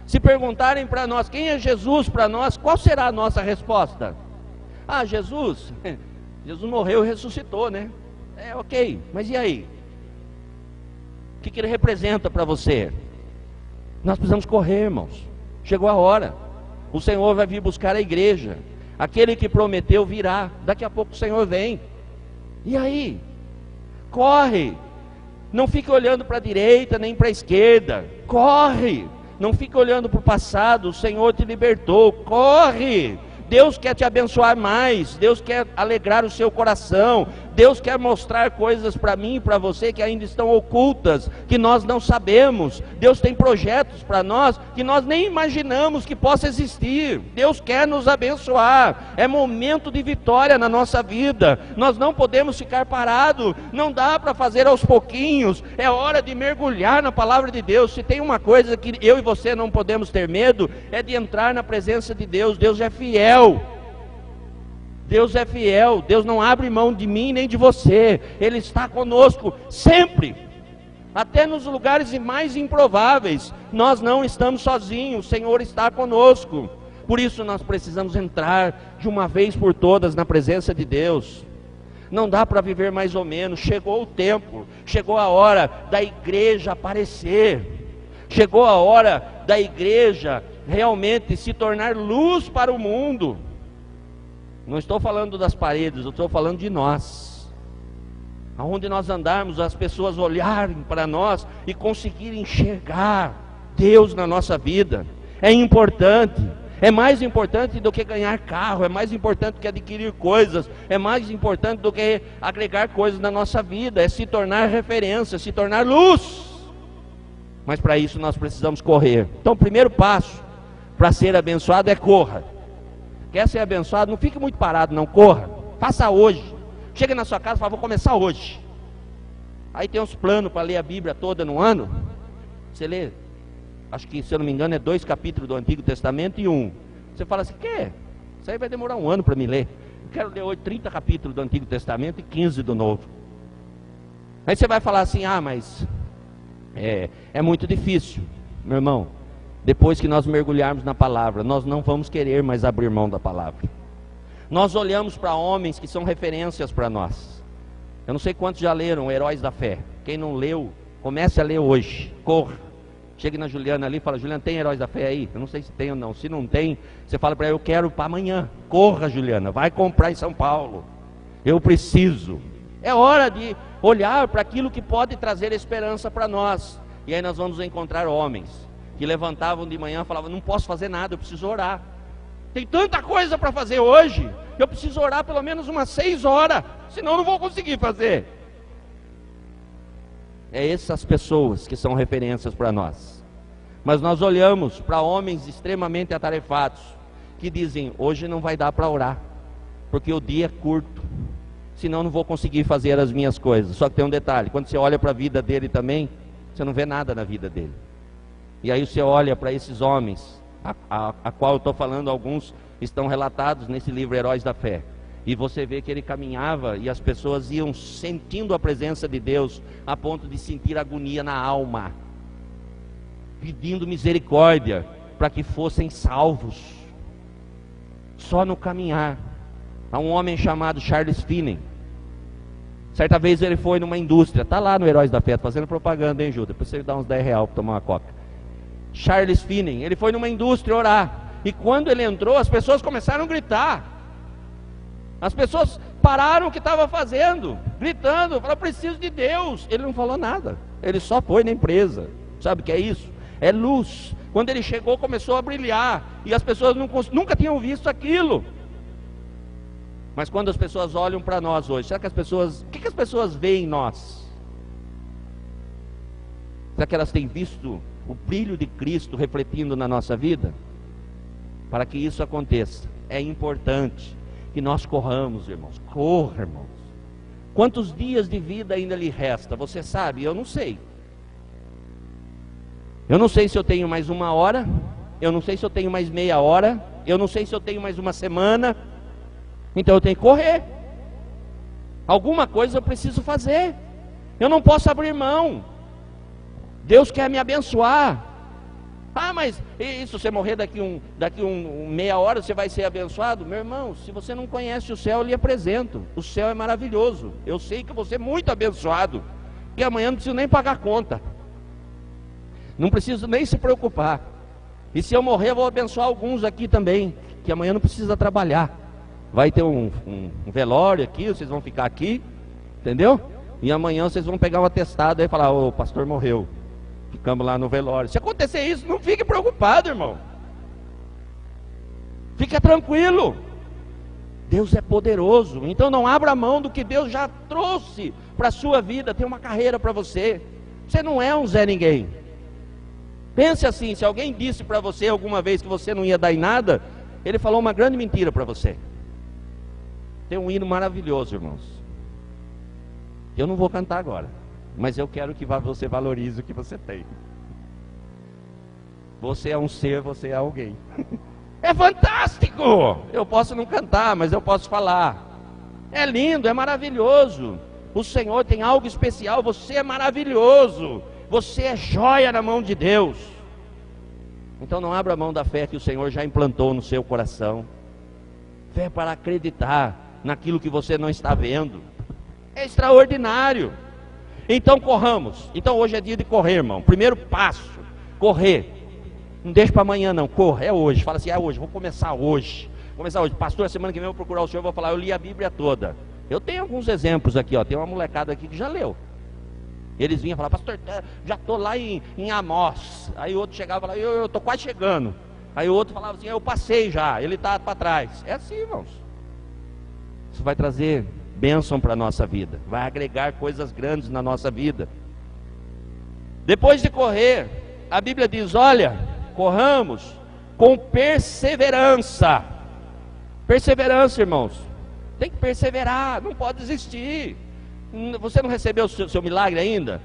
Se perguntarem para nós quem é Jesus para nós, qual será a nossa resposta? Ah, Jesus morreu e ressuscitou, né? Ok, mas e aí? O que ele representa para você? Nós precisamos correr, irmãos. Chegou a hora. O Senhor vai vir buscar a igreja. Aquele que prometeu virá. Daqui a pouco o Senhor vem. E aí? Corre. Não fique olhando para a direita nem para a esquerda. Corre. Não fique olhando para o passado. O Senhor te libertou. Corre. Deus quer te abençoar mais. Deus quer alegrar o seu coração. Deus quer mostrar coisas para mim e para você que ainda estão ocultas, que nós não sabemos. Deus tem projetos para nós que nós nem imaginamos que possa existir. Deus quer nos abençoar. É momento de vitória na nossa vida. Nós não podemos ficar parados. Não dá para fazer aos pouquinhos. É hora de mergulhar na palavra de Deus. Se tem uma coisa que eu e você não podemos ter medo, é de entrar na presença de Deus. Deus é fiel. Deus é fiel, Deus não abre mão de mim nem de você, Ele está conosco sempre, até nos lugares mais improváveis. Nós não estamos sozinhos, o Senhor está conosco. Por isso nós precisamos entrar de uma vez por todas na presença de Deus. Não dá para viver mais ou menos. Chegou o tempo, chegou a hora da igreja aparecer, chegou a hora da igreja realmente se tornar luz para o mundo. Não estou falando das paredes, eu estou falando de nós. Aonde nós andarmos, as pessoas olharem para nós e conseguirem enxergar Deus na nossa vida. É importante, é mais importante do que ganhar carro, é mais importante do que adquirir coisas, é mais importante do que agregar coisas na nossa vida, é se tornar referência, se tornar luz. Mas para isso nós precisamos correr. Então o primeiro passo para ser abençoado é corra. Quer ser abençoado? Não fique muito parado não, corra, faça hoje. Chega na sua casa e fala, vou começar hoje. Aí tem uns planos para ler a Bíblia toda no ano. Você lê, acho que se eu não me engano é 2 capítulos do Antigo Testamento e 1. Você fala assim, isso aí vai demorar um ano para me ler. Eu quero ler hoje 30 capítulos do Antigo Testamento e 15 do Novo. Aí você vai falar assim, mas é muito difícil. Meu irmão, depois que nós mergulharmos na palavra, nós não vamos querer mais abrir mão da palavra. Nós olhamos para homens que são referências para nós. Eu não sei quantos já leram Heróis da Fé. Quem não leu, comece a ler hoje. Corra. Chegue na Juliana ali e fala, Juliana, tem Heróis da Fé aí? Eu não sei se tem ou não. Se não tem, você fala para ela, eu quero para amanhã. Corra, Juliana, vai comprar em São Paulo. Eu preciso. É hora de olhar para aquilo que pode trazer esperança para nós. E aí nós vamos encontrar homens que levantavam de manhã e falavam, não posso fazer nada, eu preciso orar. Tem tanta coisa para fazer hoje, eu preciso orar pelo menos umas 6 horas, senão eu não vou conseguir fazer. É essas pessoas que são referências para nós. Mas nós olhamos para homens extremamente atarefados, que dizem, hoje não vai dar para orar, porque o dia é curto, senão eu não vou conseguir fazer as minhas coisas. Só que tem um detalhe, quando você olha para a vida dele também, você não vê nada na vida dele. E aí você olha para esses homens, a qual eu estou falando, alguns estão relatados nesse livro Heróis da Fé. E você vê que ele caminhava e as pessoas iam sentindo a presença de Deus, a ponto de sentir agonia na alma, pedindo misericórdia para que fossem salvos. Só no caminhar. Há um homem chamado Charles Finney. Certa vez ele foi numa indústria, está lá no Heróis da Fé, fazendo propaganda, hein, Ju? Depois você dá uns 10 reais para tomar uma coca. Charles Finney, ele foi numa indústria orar, e quando ele entrou, as pessoas começaram a gritar. As pessoas pararam o que estavam fazendo, gritando, falaram, preciso de Deus. Ele não falou nada, ele só foi na empresa. Sabe o que é isso? É luz. Quando ele chegou, começou a brilhar, e as pessoas nunca tinham visto aquilo. Mas quando as pessoas olham para nós hoje, será que o que as pessoas veem em nós? Será que elas têm visto o brilho de Cristo refletindo na nossa vida? Para que isso aconteça, é importante que nós corramos, irmãos. Corra, irmãos. Quantos dias de vida ainda lhe resta? Você sabe? Eu não sei. Eu não sei se eu tenho mais 1 hora, eu não sei se eu tenho mais meia hora, eu não sei se eu tenho mais 1 semana. Então eu tenho que correr. Alguma coisa eu preciso fazer. Eu não posso abrir mão. Deus quer me abençoar. Ah, mas e se você morrer daqui meia hora, você vai ser abençoado? Meu irmão, se você não conhece o céu, eu lhe apresento. O céu é maravilhoso. Eu sei que eu vou ser muito abençoado, porque amanhã não preciso nem pagar conta. Não preciso nem se preocupar. E se eu morrer, eu vou abençoar alguns aqui também, que amanhã não precisa trabalhar. Vai ter um velório aqui, vocês vão ficar aqui, entendeu? E amanhã vocês vão pegar um atestado e falar, o pastor morreu. Ficamos lá no velório. Se acontecer isso, não fique preocupado, irmão. Fica tranquilo. Deus é poderoso. Então não abra mão do que Deus já trouxe para a sua vida. Tem uma carreira para você. Você não é um Zé Ninguém. Pense assim, se alguém disse para você alguma vez que você não ia dar em nada, ele falou uma grande mentira para você. Tem um hino maravilhoso, irmãos. Eu não vou cantar agora, mas eu quero que você valorize o que você tem. Você é um ser, você é alguém. É fantástico! Eu posso não cantar, mas eu posso falar. É lindo, é maravilhoso. O Senhor tem algo especial, você é maravilhoso. Você é joia na mão de Deus. Então não abra mão da fé que o Senhor já implantou no seu coração. Fé para acreditar naquilo que você não está vendo. É extraordinário. Então corramos. Então hoje é dia de correr, irmão. Primeiro passo, correr. Não deixe para amanhã não, corra, é hoje. Fala assim, é hoje, vou começar hoje. Pastor, a semana que vem eu vou procurar o senhor, vou falar, eu li a Bíblia toda. Eu tenho alguns exemplos aqui, ó. Tem uma molecada aqui que já leu. Eles vinham falar, pastor, já estou lá em Amós. Aí o outro chegava e falava, eu estou quase chegando. Aí o outro falava assim, eu passei já, ele está para trás. É assim, irmãos. Isso vai trazer bênção para a nossa vida, vai agregar coisas grandes na nossa vida. Depois de correr, a Bíblia diz, olha, corramos com perseverança. Perseverança, irmãos. Tem que perseverar, não pode desistir. Você não recebeu o seu milagre ainda?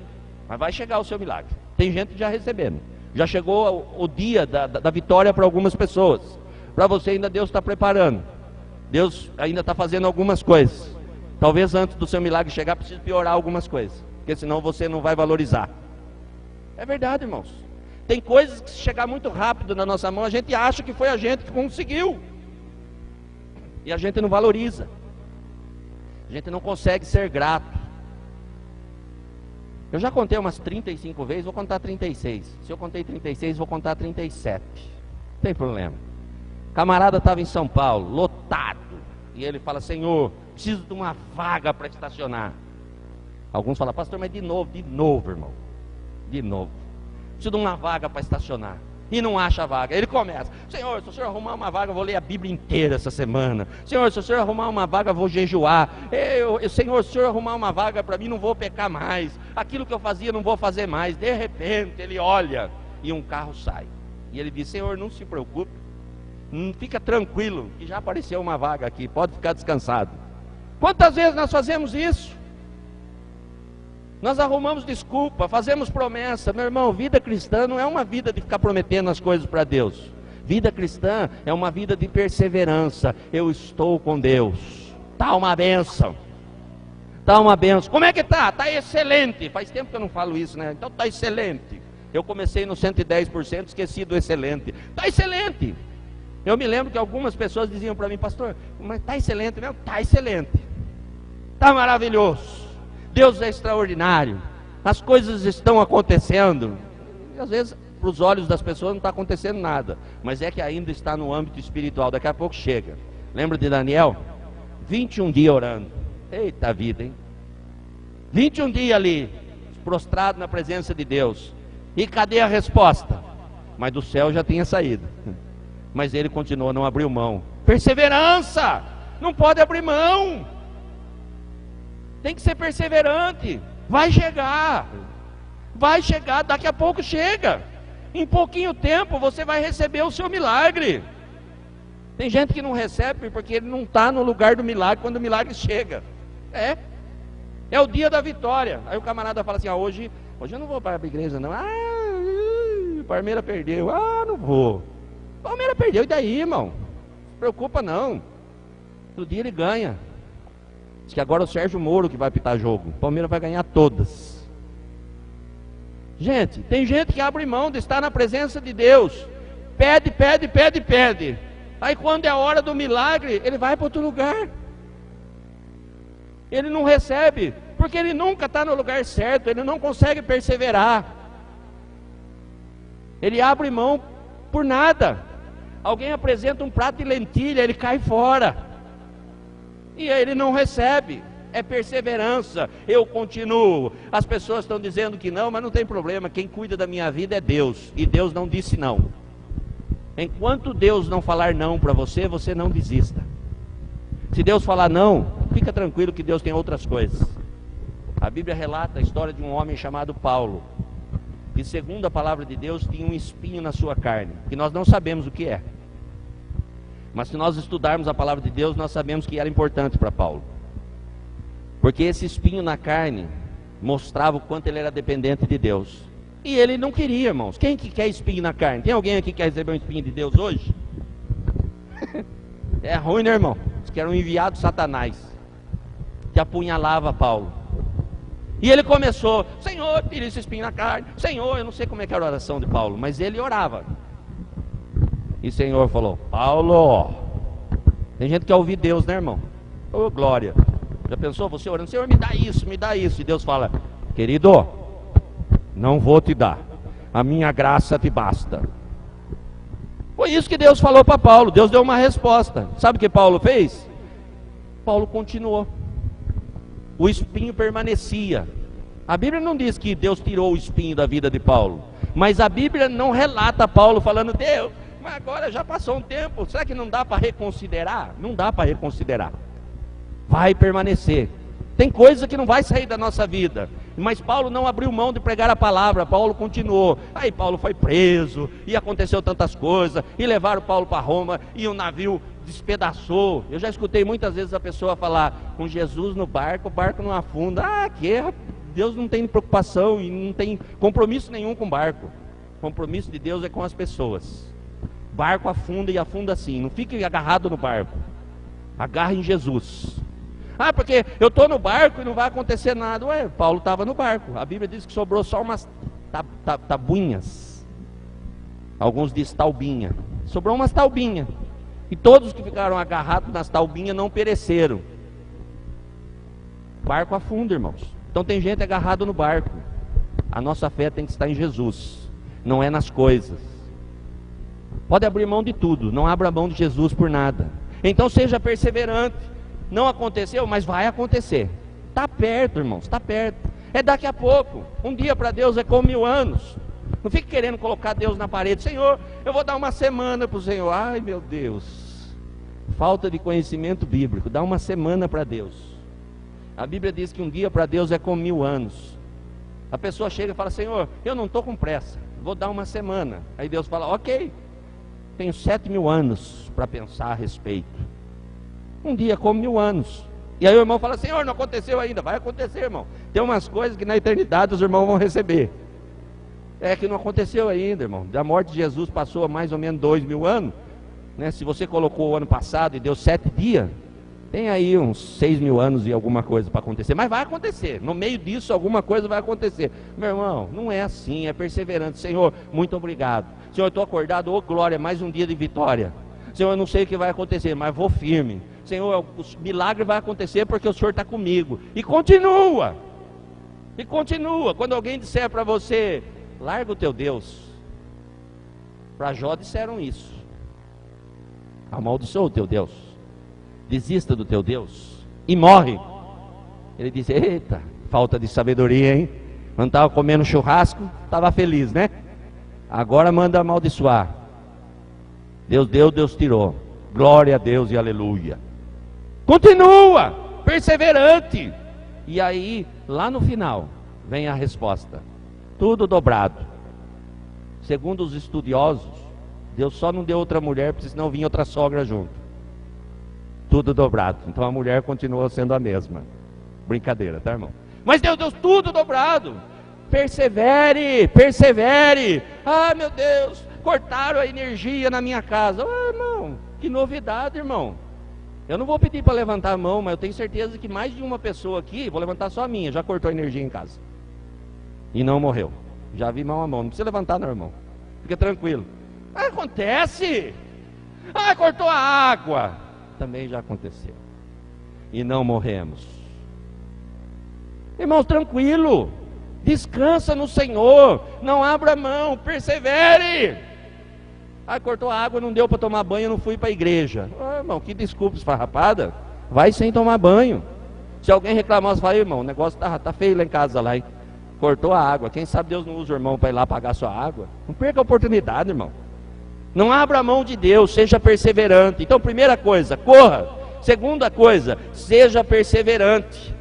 Mas vai chegar o seu milagre. Tem gente já recebendo. Já chegou o dia da vitória para algumas pessoas. Para você ainda Deus está preparando. Deus ainda está fazendo algumas coisas. Talvez antes do seu milagre chegar precise piorar algumas coisas, porque senão você não vai valorizar. É verdade, irmãos. Tem coisas que se chegar muito rápido na nossa mão, a gente acha que foi a gente que conseguiu. E a gente não valoriza. A gente não consegue ser grato. Eu já contei umas 35 vezes, vou contar 36. Se eu contei 36, vou contar 37. Não tem problema. O camarada estava em São Paulo, lotado. E ele fala, Senhor, preciso de uma vaga para estacionar. Alguns falam, pastor, mas de novo, irmão. De novo. Preciso de uma vaga para estacionar. E não acha a vaga. Ele começa, Senhor, se o Senhor arrumar uma vaga, eu vou ler a Bíblia inteira essa semana. Senhor, se o Senhor arrumar uma vaga, eu vou jejuar. Senhor, se o Senhor arrumar uma vaga para mim, não vou pecar mais. Aquilo que eu fazia, não vou fazer mais. De repente, ele olha e um carro sai. E ele diz, Senhor, não se preocupe. Fica tranquilo, que já apareceu uma vaga aqui. Pode ficar descansado. Quantas vezes nós fazemos isso? Nós arrumamos desculpa, fazemos promessa. Meu irmão, vida cristã não é uma vida de ficar prometendo as coisas para Deus. Vida cristã é uma vida de perseverança. Eu estou com Deus. Está uma bênção. Está uma bênção. Como é que está? Está excelente. Faz tempo que eu não falo isso, né? Então está excelente. Eu comecei no 110%, esqueci do excelente. Está excelente. Eu me lembro que algumas pessoas diziam para mim, pastor, mas está excelente mesmo? Está excelente. Está maravilhoso. Deus é extraordinário, as coisas estão acontecendo. E às vezes, para os olhos das pessoas não está acontecendo nada, mas é que ainda está no âmbito espiritual, daqui a pouco chega. Lembra de Daniel? 21 dias orando. Eita vida, hein? 21 dias ali, prostrado na presença de Deus. E cadê a resposta? Mas do céu já tinha saído. Mas ele continuou, não abriu mão. Perseverança! Não pode abrir mão. Tem que ser perseverante. Vai chegar. Vai chegar, daqui a pouco chega. Em pouquinho tempo você vai receber o seu milagre. Tem gente que não recebe porque ele não está no lugar do milagre quando o milagre chega. É o dia da vitória. Aí o camarada fala assim, hoje eu não vou para a igreja não. O Palmeiras perdeu. Não vou. O Palmeiras perdeu, e daí, irmão? Não se preocupa não. No dia ele ganha. Diz que agora é o Sérgio Moro que vai apitar jogo. O Palmeiras vai ganhar todas. Gente, tem gente que abre mão de estar na presença de Deus. Pede. Aí quando é a hora do milagre, ele vai para outro lugar. Ele não recebe, porque ele nunca está no lugar certo, ele não consegue perseverar. Ele abre mão por nada. Alguém apresenta um prato de lentilha, ele cai fora. E ele não recebe. É perseverança. Eu continuo. As pessoas estão dizendo que não, mas não tem problema. Quem cuida da minha vida é Deus. E Deus não disse não. Enquanto Deus não falar não para você, você não desista. Se Deus falar não, fica tranquilo que Deus tem outras coisas. A Bíblia relata a história de um homem chamado Paulo, que segundo a palavra de Deus tinha um espinho na sua carne, que nós não sabemos o que é. Mas se nós estudarmos a palavra de Deus, nós sabemos que era importante para Paulo. Porque esse espinho na carne mostrava o quanto ele era dependente de Deus. E ele não queria, irmãos. Quem que quer espinho na carne? Tem alguém aqui que quer receber um espinho de Deus hoje? É ruim, né, irmão? Diz que era um enviado de Satanás, que apunhalava Paulo. E ele começou, Senhor, tira esse espinho na carne. Senhor, eu não sei como é que era a oração de Paulo, mas ele orava. E o Senhor falou, Paulo, tem gente que quer ouvir Deus, né, irmão? Ô, glória. Já pensou você orando, Senhor, me dá isso, me dá isso. E Deus fala, querido, não vou te dar, a minha graça te basta. Foi isso que Deus falou para Paulo. Deus deu uma resposta. Sabe o que Paulo fez? Paulo continuou. O espinho permanecia. A Bíblia não diz que Deus tirou o espinho da vida de Paulo, mas a Bíblia não relata Paulo falando, Deus, mas agora já passou um tempo, será que não dá para reconsiderar? Não dá para reconsiderar. Vai permanecer. Tem coisa que não vai sair da nossa vida. Mas Paulo não abriu mão de pregar a palavra. Paulo continuou. Aí Paulo foi preso, e aconteceu tantas coisas, e levaram Paulo para Roma, e o navio despedaçou. Eu já escutei muitas vezes a pessoa falar, com Jesus no barco, o barco não afunda. Deus não tem preocupação e não tem compromisso nenhum com o barco. O compromisso de Deus é com as pessoas. Barco afunda e afunda assim. Não fique agarrado no barco. Agarre em Jesus. Porque eu estou no barco e não vai acontecer nada. Paulo estava no barco. A Bíblia diz que sobrou só umas tabuinhas. Alguns dizem taubinha. Sobrou umas taubinhas. E todos que ficaram agarrados nas taubinhas não pereceram. O barco afunda, irmãos. Então tem gente agarrado no barco. A nossa fé tem que estar em Jesus, não é nas coisas. Pode abrir mão de tudo, não abra mão de Jesus por nada. Então seja perseverante. Não aconteceu, mas vai acontecer. Está perto, irmãos, está perto. É daqui a pouco. Um dia para Deus é como 1000 anos. Não fique querendo colocar Deus na parede. Senhor, eu vou dar uma semana para o Senhor. Ai, meu Deus. Falta de conhecimento bíblico. Dá uma semana para Deus. A Bíblia diz que um dia para Deus é como 1000 anos. A pessoa chega e fala, Senhor, eu não estou com pressa, vou dar uma semana. Aí Deus fala, ok, tenho 7000 anos para pensar a respeito. Um dia como 1000 anos. E aí o irmão fala, Senhor, não aconteceu ainda. Vai acontecer, irmão. Tem umas coisas que na eternidade os irmãos vão receber. É que não aconteceu ainda, irmão. Da morte de Jesus passou a mais ou menos 2000 anos, né? Se você colocou o ano passado e deu 7 dias, tem aí uns 6000 anos e alguma coisa para acontecer. Mas vai acontecer. No meio disso alguma coisa vai acontecer. Meu irmão, não é assim, é perseverante. Senhor, muito obrigado. Senhor, eu estou acordado, ô glória, mais um dia de vitória. Senhor, eu não sei o que vai acontecer, mas vou firme. Senhor, o milagre vai acontecer porque o Senhor está comigo. E continua. E continua. Quando alguém disser para você, larga o teu Deus. Para Jó disseram isso. Amaldiçoa o teu Deus. Desista do teu Deus. E morre. Ele disse, eita, falta de sabedoria, hein? Quando estava comendo churrasco, estava feliz, né? Agora manda amaldiçoar. Deus deu, Deus tirou. Glória a Deus e aleluia. Continua, perseverante. E aí, lá no final, vem a resposta. Tudo dobrado. Segundo os estudiosos, Deus só não deu outra mulher, porque senão vinha outra sogra junto. Tudo dobrado. Então a mulher continua sendo a mesma. Brincadeira, tá, irmão? Mas Deus deu tudo dobrado. Persevere, persevere. Ah, meu Deus, cortaram a energia na minha casa. Ah, irmão, que novidade, irmão. Eu não vou pedir para levantar a mão, mas eu tenho certeza que mais de uma pessoa aqui, vou levantar só a minha, já cortou a energia em casa. E não morreu. Já vi mão a mão, não precisa levantar não, irmão. Fica tranquilo. Ah, acontece. Ah, cortou a água. Também já aconteceu. E não morremos. Irmãos, tranquilo. Descansa no Senhor. Não abra mão, persevere. Ah, cortou a água, não deu para tomar banho, eu não fui para a igreja. Ah, irmão, que desculpa esfarrapada. Vai sem tomar banho. Se alguém reclamar, você fala, irmão, o negócio tá feio lá em casa lá, hein? Cortou a água. Quem sabe Deus não usa o irmão para ir lá pagar sua água. Não perca a oportunidade, irmão. Não abra a mão de Deus, seja perseverante. Então, primeira coisa, corra. Segunda coisa, seja perseverante.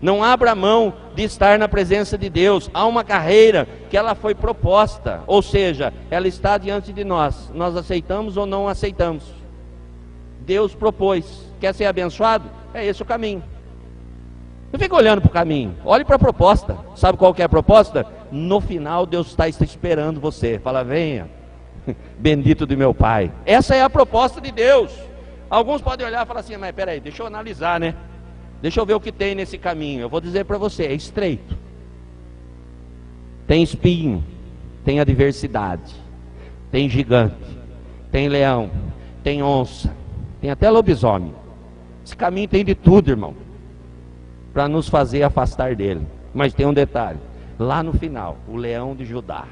Não abra mão de estar na presença de Deus. Há uma carreira que ela foi proposta, ou seja, ela está diante de nós. Nós aceitamos ou não aceitamos. Deus propôs. Quer ser abençoado? É esse o caminho. Não fica olhando para o caminho, olhe para a proposta. Sabe qual que é a proposta? No final Deus está esperando você. Fala, venha, bendito do meu Pai. Essa é a proposta de Deus. Alguns podem olhar e falar assim, mas peraí, deixa eu analisar, né? Deixa eu ver o que tem nesse caminho. Eu vou dizer para você, é estreito. Tem espinho, tem adversidade, tem gigante, tem leão, tem onça, tem até lobisomem. Esse caminho tem de tudo, irmão, para nos fazer afastar dele. Mas tem um detalhe, lá no final, o leão de Judá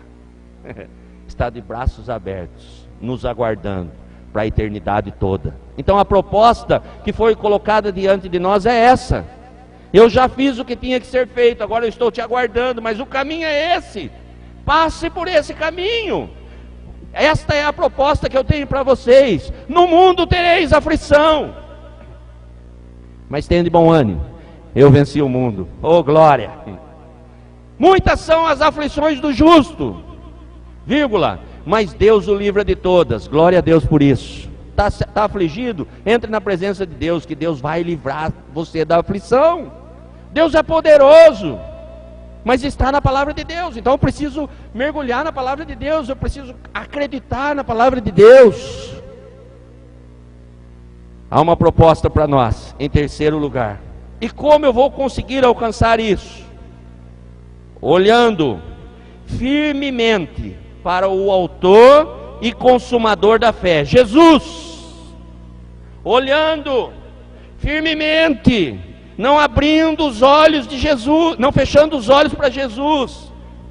está de braços abertos, nos aguardando para a eternidade toda. Então a proposta que foi colocada diante de nós é essa. Eu já fiz o que tinha que ser feito, agora eu estou te aguardando, mas o caminho é esse. Passe por esse caminho. Esta é a proposta que eu tenho para vocês. No mundo tereis aflição, mas tenha de bom ânimo. Eu venci o mundo. Oh, glória! Muitas são as aflições do justo, vírgula, mas Deus o livra de todas. Glória a Deus por isso. Está afligido? Entre na presença de Deus, que Deus vai livrar você da aflição. Deus é poderoso, mas está na palavra de Deus. Então eu preciso mergulhar na palavra de Deus, eu preciso acreditar na palavra de Deus. Há uma proposta para nós, em terceiro lugar. E como eu vou conseguir alcançar isso? Olhando firmemente para o autor e consumador da fé, Jesus. Olhando firmemente, não abrindo os olhos de Jesus, não fechando os olhos para Jesus,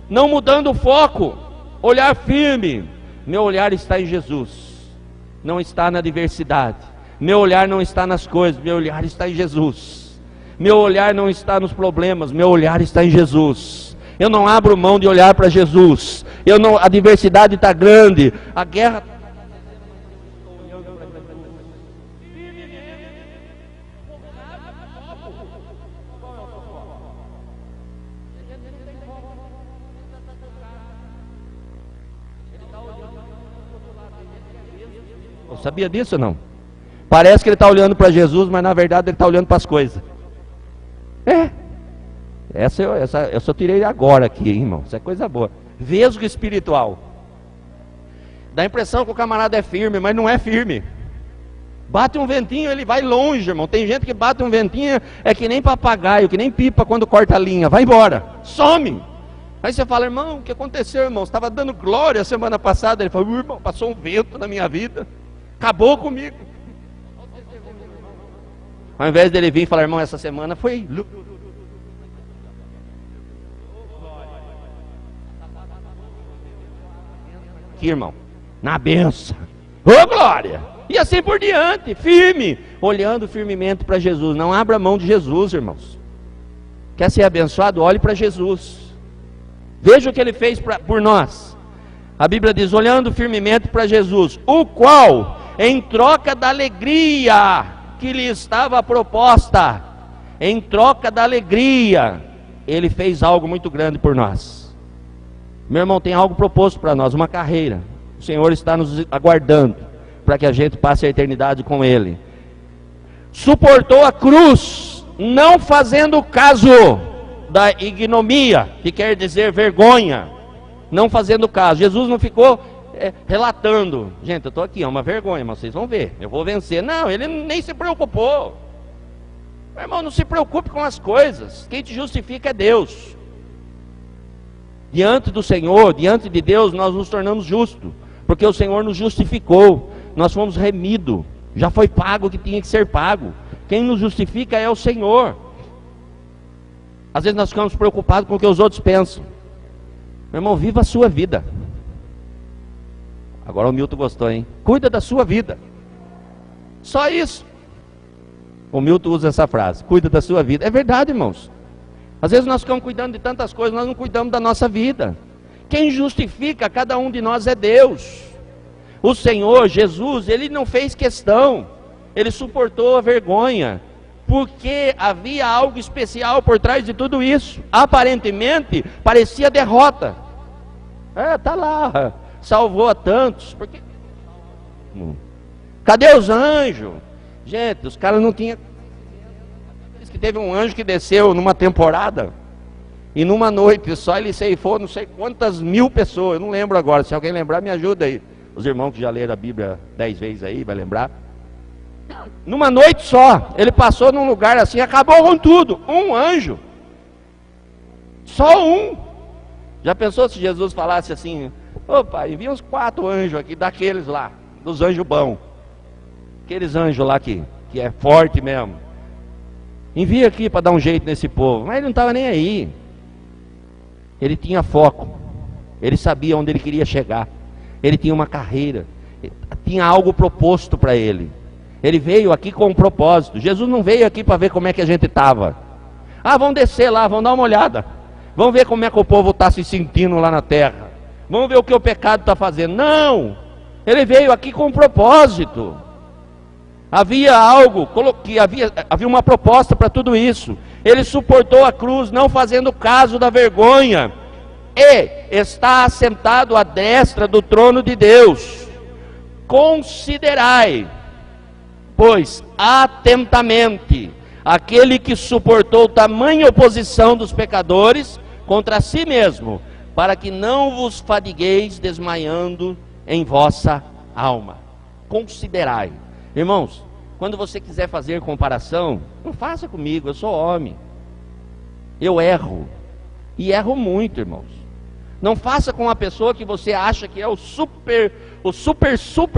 não mudando o foco, olhar firme. Meu olhar está em Jesus, não está na adversidade. Meu olhar não está nas coisas, meu olhar está em Jesus. Meu olhar não está nos problemas, meu olhar está em Jesus. Eu não abro mão de olhar para Jesus. A adversidade está grande, a guerra está... Sabia disso ou não? Parece que ele está olhando para Jesus, mas na verdade ele está olhando para as coisas. Essa eu tirei agora aqui, irmão. Isso é coisa boa. Vesgo espiritual. Dá a impressão que o camarada é firme, mas não é firme. Bate um ventinho, ele vai longe, irmão. Tem gente que bate um ventinho, é que nem papagaio, que nem pipa quando corta a linha. Vai embora, some. Aí você fala, irmão, o que aconteceu, irmão? Você estava dando glória semana passada. Ele falou, irmão, passou um vento na minha vida, acabou comigo. Ao invés dele vir e falar, irmão, essa semana foi... aqui, irmão, na benção. Ô glória! E assim por diante, firme, olhando firmemente para Jesus. Não abra mão de Jesus, irmãos. Quer ser abençoado? Olhe para Jesus. Veja o que ele fez por nós. A Bíblia diz, olhando firmemente para Jesus, o qual, em troca da alegria que lhe estava proposta, em troca da alegria, ele fez algo muito grande por nós. Meu irmão, tem algo proposto para nós, uma carreira. O Senhor está nos aguardando para que a gente passe a eternidade com Ele. Suportou a cruz, não fazendo caso da ignomia, que quer dizer vergonha, não fazendo caso. Jesus não ficou relatando, gente, eu estou aqui, é uma vergonha, mas vocês vão ver, eu vou vencer. Não, ele nem se preocupou. Meu irmão, não se preocupe com as coisas, quem te justifica é Deus. Diante do Senhor, diante de Deus, nós nos tornamos justos, porque o Senhor nos justificou, nós fomos remidos, já foi pago o que tinha que ser pago. Quem nos justifica é o Senhor. Às vezes nós ficamos preocupados com o que os outros pensam. Meu irmão, viva a sua vida. Agora o Milton gostou, hein? Cuida da sua vida. Só isso. O Milton usa essa frase, cuida da sua vida. É verdade, irmãos. Às vezes nós ficamos cuidando de tantas coisas, nós não cuidamos da nossa vida. Quem justifica cada um de nós é Deus. O Senhor Jesus, Ele não fez questão, Ele suportou a vergonha, porque havia algo especial por trás de tudo isso. Aparentemente, parecia derrota. Está lá, salvou a tantos. Porque... Cadê os anjos? Gente, os caras não tinham... Diz que teve um anjo que desceu numa temporada, e numa noite só ele ceifou não sei quantas mil pessoas. Eu não lembro agora, se alguém lembrar me ajuda aí. Os irmãos que já leram a Bíblia 10 vezes aí, vai lembrar. Numa noite só, ele passou num lugar assim, acabou com tudo. Um anjo. Só um. Já pensou se Jesus falasse assim: ô pai, envia uns 4 anjos aqui, daqueles lá, dos anjos bons. Aqueles anjos lá que é forte mesmo. Envia aqui para dar um jeito nesse povo. Mas ele não estava nem aí. Ele tinha foco. Ele sabia onde ele queria chegar. Ele tinha uma carreira, tinha algo proposto para ele. Ele veio aqui com um propósito. Jesus não veio aqui para ver como é que a gente estava. Vamos descer lá, vamos dar uma olhada. Vamos ver como é que o povo está se sentindo lá na terra. Vamos ver o que o pecado está fazendo. Não! Ele veio aqui com um propósito. Havia algo, havia uma proposta para tudo isso. Ele suportou a cruz, não fazendo caso da vergonha. E está assentado à destra do trono de Deus. Considerai, pois, atentamente aquele que suportou tamanha oposição dos pecadores contra si mesmo, para que não vos fadigueis desmaiando em vossa alma. Considerai. Irmãos, quando você quiser fazer comparação, não faça comigo, eu sou homem. Eu erro. E erro muito, irmãos. Não faça com a pessoa que você acha que é o super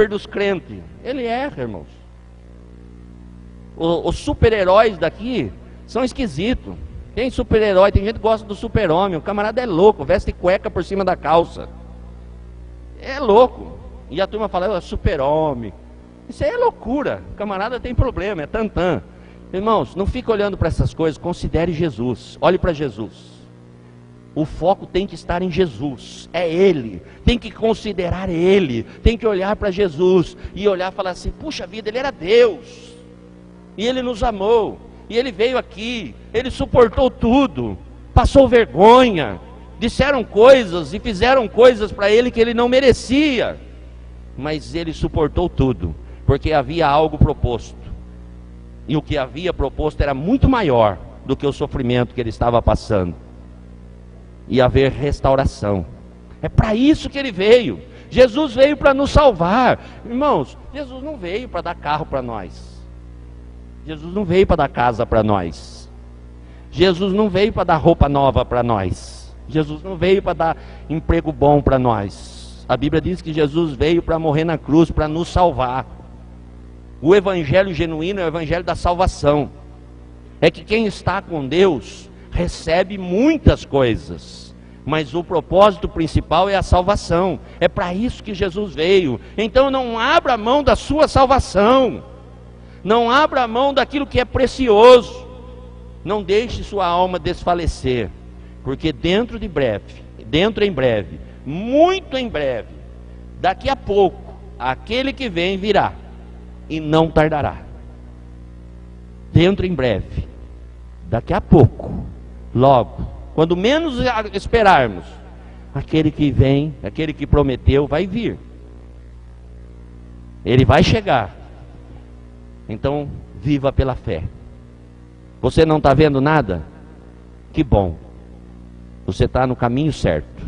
dos crentes. Ele erra, irmãos. Os super-heróis daqui são esquisitos. Tem super-herói, tem gente que gosta do super-homem. O camarada é louco, veste cueca por cima da calça. É louco. E a turma fala, é super-homem. Isso aí é loucura. O camarada tem problema, é tantã. Irmãos, não fique olhando para essas coisas, considere Jesus. Olhe para Jesus. O foco tem que estar em Jesus, é Ele, tem que considerar Ele, tem que olhar para Jesus e olhar e falar assim: puxa vida, Ele era Deus, e Ele nos amou, e Ele veio aqui, Ele suportou tudo, passou vergonha, disseram coisas e fizeram coisas para Ele que Ele não merecia, mas Ele suportou tudo, porque havia algo proposto, e o que havia proposto era muito maior do que o sofrimento que Ele estava passando. E haver restauração. É para isso que Ele veio. Jesus veio para nos salvar. Irmãos, Jesus não veio para dar carro para nós. Jesus não veio para dar casa para nós. Jesus não veio para dar roupa nova para nós. Jesus não veio para dar emprego bom para nós. A Bíblia diz que Jesus veio para morrer na cruz, para nos salvar. O evangelho genuíno é o evangelho da salvação. É que quem está com Deus recebe muitas coisas, Mas o propósito principal é a salvação. É para isso que Jesus veio. Então não abra mão da sua salvação. Não abra mão daquilo que é precioso. Não deixe sua alma desfalecer. Porque dentro em breve, muito em breve, daqui a pouco, aquele que vem virá. E não tardará. Dentro em breve, daqui a pouco, logo, quando menos esperarmos, aquele que vem, aquele que prometeu, vai vir. Ele vai chegar. Então, viva pela fé. Você não está vendo nada? Que bom. Você está no caminho certo.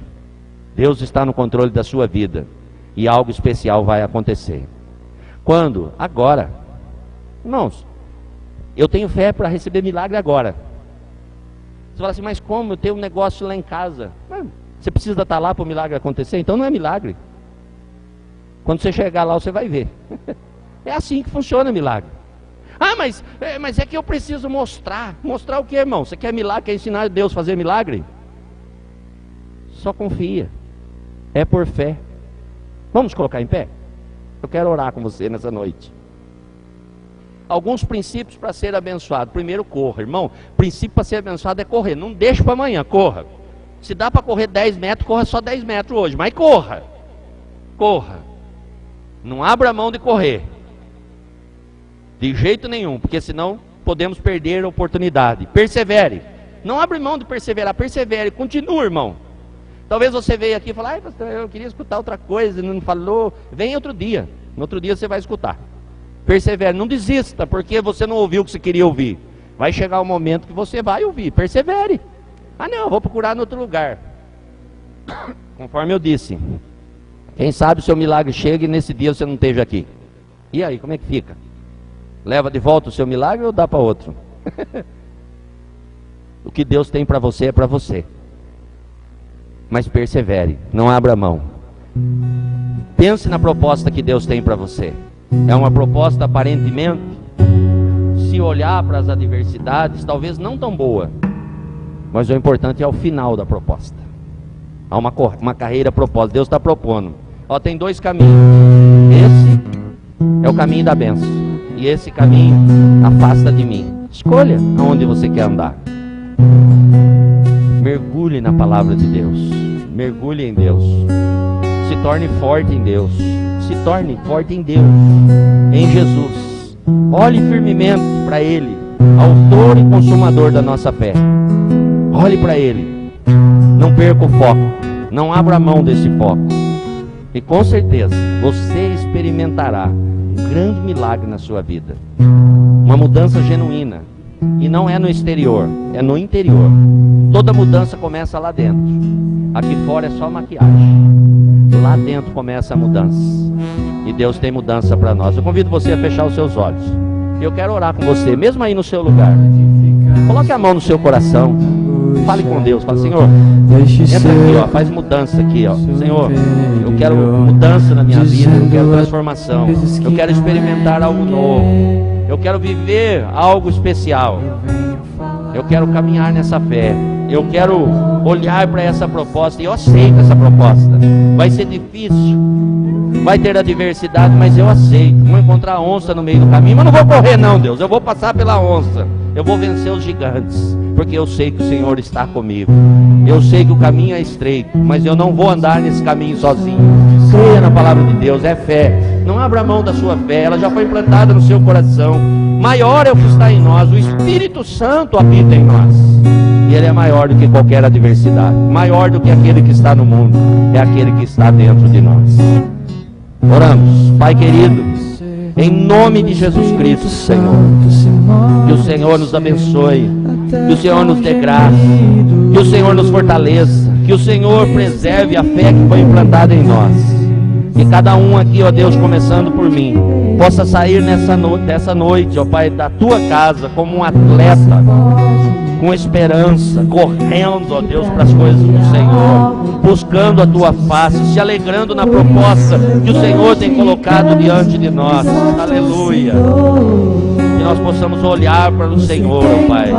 Deus está no controle da sua vida. E algo especial vai acontecer. Quando? Agora. Irmãos, eu tenho fé para receber milagre agora. Você fala assim, mas como? Eu tenho um negócio lá em casa. Você precisa estar lá para o milagre acontecer? Então não é milagre. Quando você chegar lá, você vai ver. É assim que funciona milagre. Ah, mas é que eu preciso mostrar. Mostrar o que, irmão? Você quer milagre? Quer ensinar Deus a fazer milagre? Só confia. É por fé. Vamos colocar em pé? Eu quero orar com você nessa noite. Alguns princípios para ser abençoado. Primeiro, corra, irmão. Princípio para ser abençoado é correr. Não deixe para amanhã, corra. Se dá para correr 10 metros, corra só 10 metros hoje. Mas corra. Corra. Não abra mão de correr. De jeito nenhum, porque senão podemos perder a oportunidade. Persevere. Não abre mão de perseverar, persevere. Continua, irmão. Talvez você veio aqui e fale, ai, pastor, eu queria escutar outra coisa, não falou. Vem outro dia. No outro dia você vai escutar. Persevere, não desista, porque você não ouviu o que você queria ouvir. Vai chegar o momento que você vai ouvir. Persevere. Ah, não, eu vou procurar em outro lugar. Conforme eu disse, quem sabe o seu milagre chega e nesse dia você não esteja aqui. E aí, como é que fica? Leva de volta o seu milagre ou dá para outro? O que Deus tem para você é para você. Mas persevere, não abra mão. Pense na proposta que Deus tem para você. É uma proposta aparentemente, se olhar para as adversidades, talvez não tão boa. Mas o importante é o final da proposta. Há uma carreira proposta. Deus está propondo. Ó, tem 2 caminhos. Esse é o caminho da bênção. E esse caminho afasta de mim. Escolha aonde você quer andar. Mergulhe na palavra de Deus. Mergulhe em Deus. Se torne forte em Deus. Se torne forte em Deus. Em Jesus. Olhe firmemente para Ele, autor e consumador da nossa fé. Olhe para Ele. Não perca o foco. Não abra mão desse foco. E com certeza você experimentará um grande milagre na sua vida. Uma mudança genuína. E não é no exterior, é no interior. Toda mudança começa lá dentro. Aqui fora é só maquiagem. Lá dentro começa a mudança. E Deus tem mudança para nós. Eu convido você a fechar os seus olhos. Eu quero orar com você, mesmo aí no seu lugar. Coloque a mão no seu coração. Fale com Deus, fale, Senhor, entra aqui, ó, faz mudança aqui, ó. Senhor, eu quero mudança na minha vida, eu quero transformação, eu quero experimentar algo novo, eu quero viver algo especial, eu quero caminhar nessa fé, eu quero olhar para essa proposta, e eu aceito essa proposta. Vai ser difícil, vai ter adversidade, mas eu aceito. Vou encontrar onça no meio do caminho, mas não vou correr não, Deus, eu vou passar pela onça, eu vou vencer os gigantes, porque eu sei que o Senhor está comigo. Eu sei que o caminho é estreito, mas eu não vou andar nesse caminho sozinho. Creia na palavra de Deus, é fé. Não abra mão da sua fé, ela já foi implantada no seu coração. Maior é o que está em nós, o Espírito Santo habita em nós. E Ele é maior do que qualquer adversidade. Maior do que aquele que está no mundo, é aquele que está dentro de nós. Oramos, Pai querido, em nome de Jesus Cristo, Senhor, que o Senhor nos abençoe, que o Senhor nos dê graça, que o Senhor nos fortaleça, que o Senhor preserve a fé que foi implantada em nós. Que cada um aqui, ó Deus, começando por mim, possa sair dessa noite, ó Pai, da tua casa como um atleta, com esperança, correndo, ó Deus, para as coisas do Senhor, buscando a tua face, se alegrando na proposta que o Senhor tem colocado diante de nós. Aleluia. que nós possamos olhar para o Senhor, ó Pai,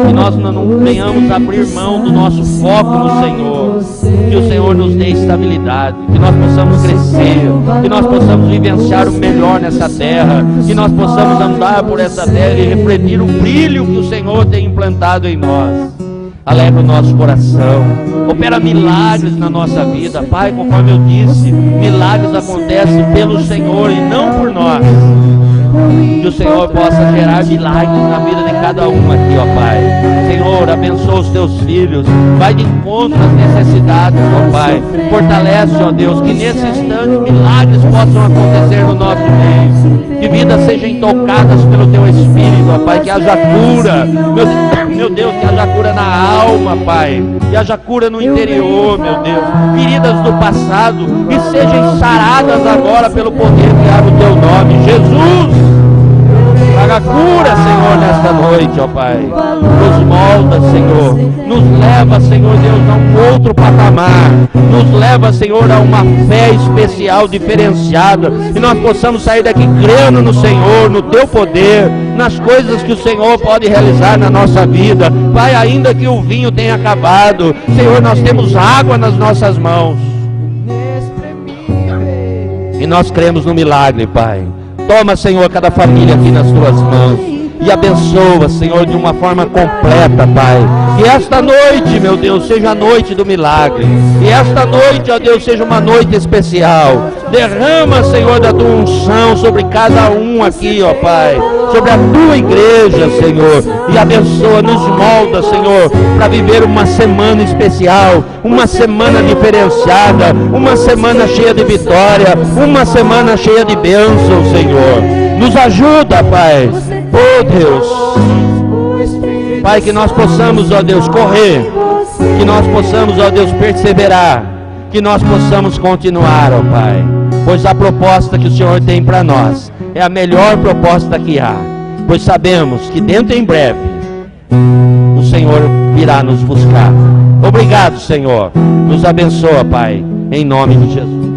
que nós não venhamos abrir mão do nosso foco no Senhor, que o Senhor nos dê estabilidade, que nós possamos crescer, que nós possamos vivenciar o melhor nessa terra, que nós possamos andar por essa terra e refletir o brilho que o Senhor tem implantado em nós. Alegra o nosso coração, opera milagres na nossa vida, Pai, conforme eu disse, milagres acontecem pelo Senhor e não por nós. Que o Senhor possa gerar milagres na vida de cada um aqui, ó Pai. Senhor, abençoa os teus filhos, vai de encontro às necessidades, ó Pai. Fortalece, ó Deus, que nesse instante milagres possam acontecer no nosso meio, que vidas sejam tocadas pelo teu Espírito, ó Pai, que haja cura, meu Deus, que haja cura na alma, Pai, que haja cura no interior, meu Deus, feridas do passado, que sejam saradas agora pelo poder que há no teu nome, Jesus. Traga cura, Senhor, nesta noite, ó Pai. Nos molda, Senhor. Nos leva, Senhor Deus, a um outro patamar. Nos leva, Senhor, a uma fé especial, diferenciada. E nós possamos sair daqui crendo no Senhor, no Teu poder, nas coisas que o Senhor pode realizar na nossa vida. Pai, ainda que o vinho tenha acabado, Senhor, nós temos água nas nossas mãos. E nós cremos no milagre, Pai. Toma, Senhor, cada família aqui nas tuas mãos e abençoa, Senhor, de uma forma completa, Pai. Que esta noite, meu Deus, seja a noite do milagre. Que esta noite, ó Deus, seja uma noite especial. Derrama, Senhor, da tua unção sobre cada um aqui, ó Pai. Sobre a tua igreja, Senhor. E abençoa, nos molda, Senhor, para viver uma semana especial, uma semana diferenciada, uma semana cheia de vitória, uma semana cheia de bênção, Senhor. Nos ajuda, Pai. Oh Deus, Pai, que nós possamos, ó Deus, correr, que nós possamos, ó Deus, perseverar, que nós possamos continuar, ó Pai, pois a proposta que o Senhor tem para nós é a melhor proposta que há, pois sabemos que dentro em breve o Senhor virá nos buscar. Obrigado, Senhor, nos abençoa, Pai, em nome de Jesus.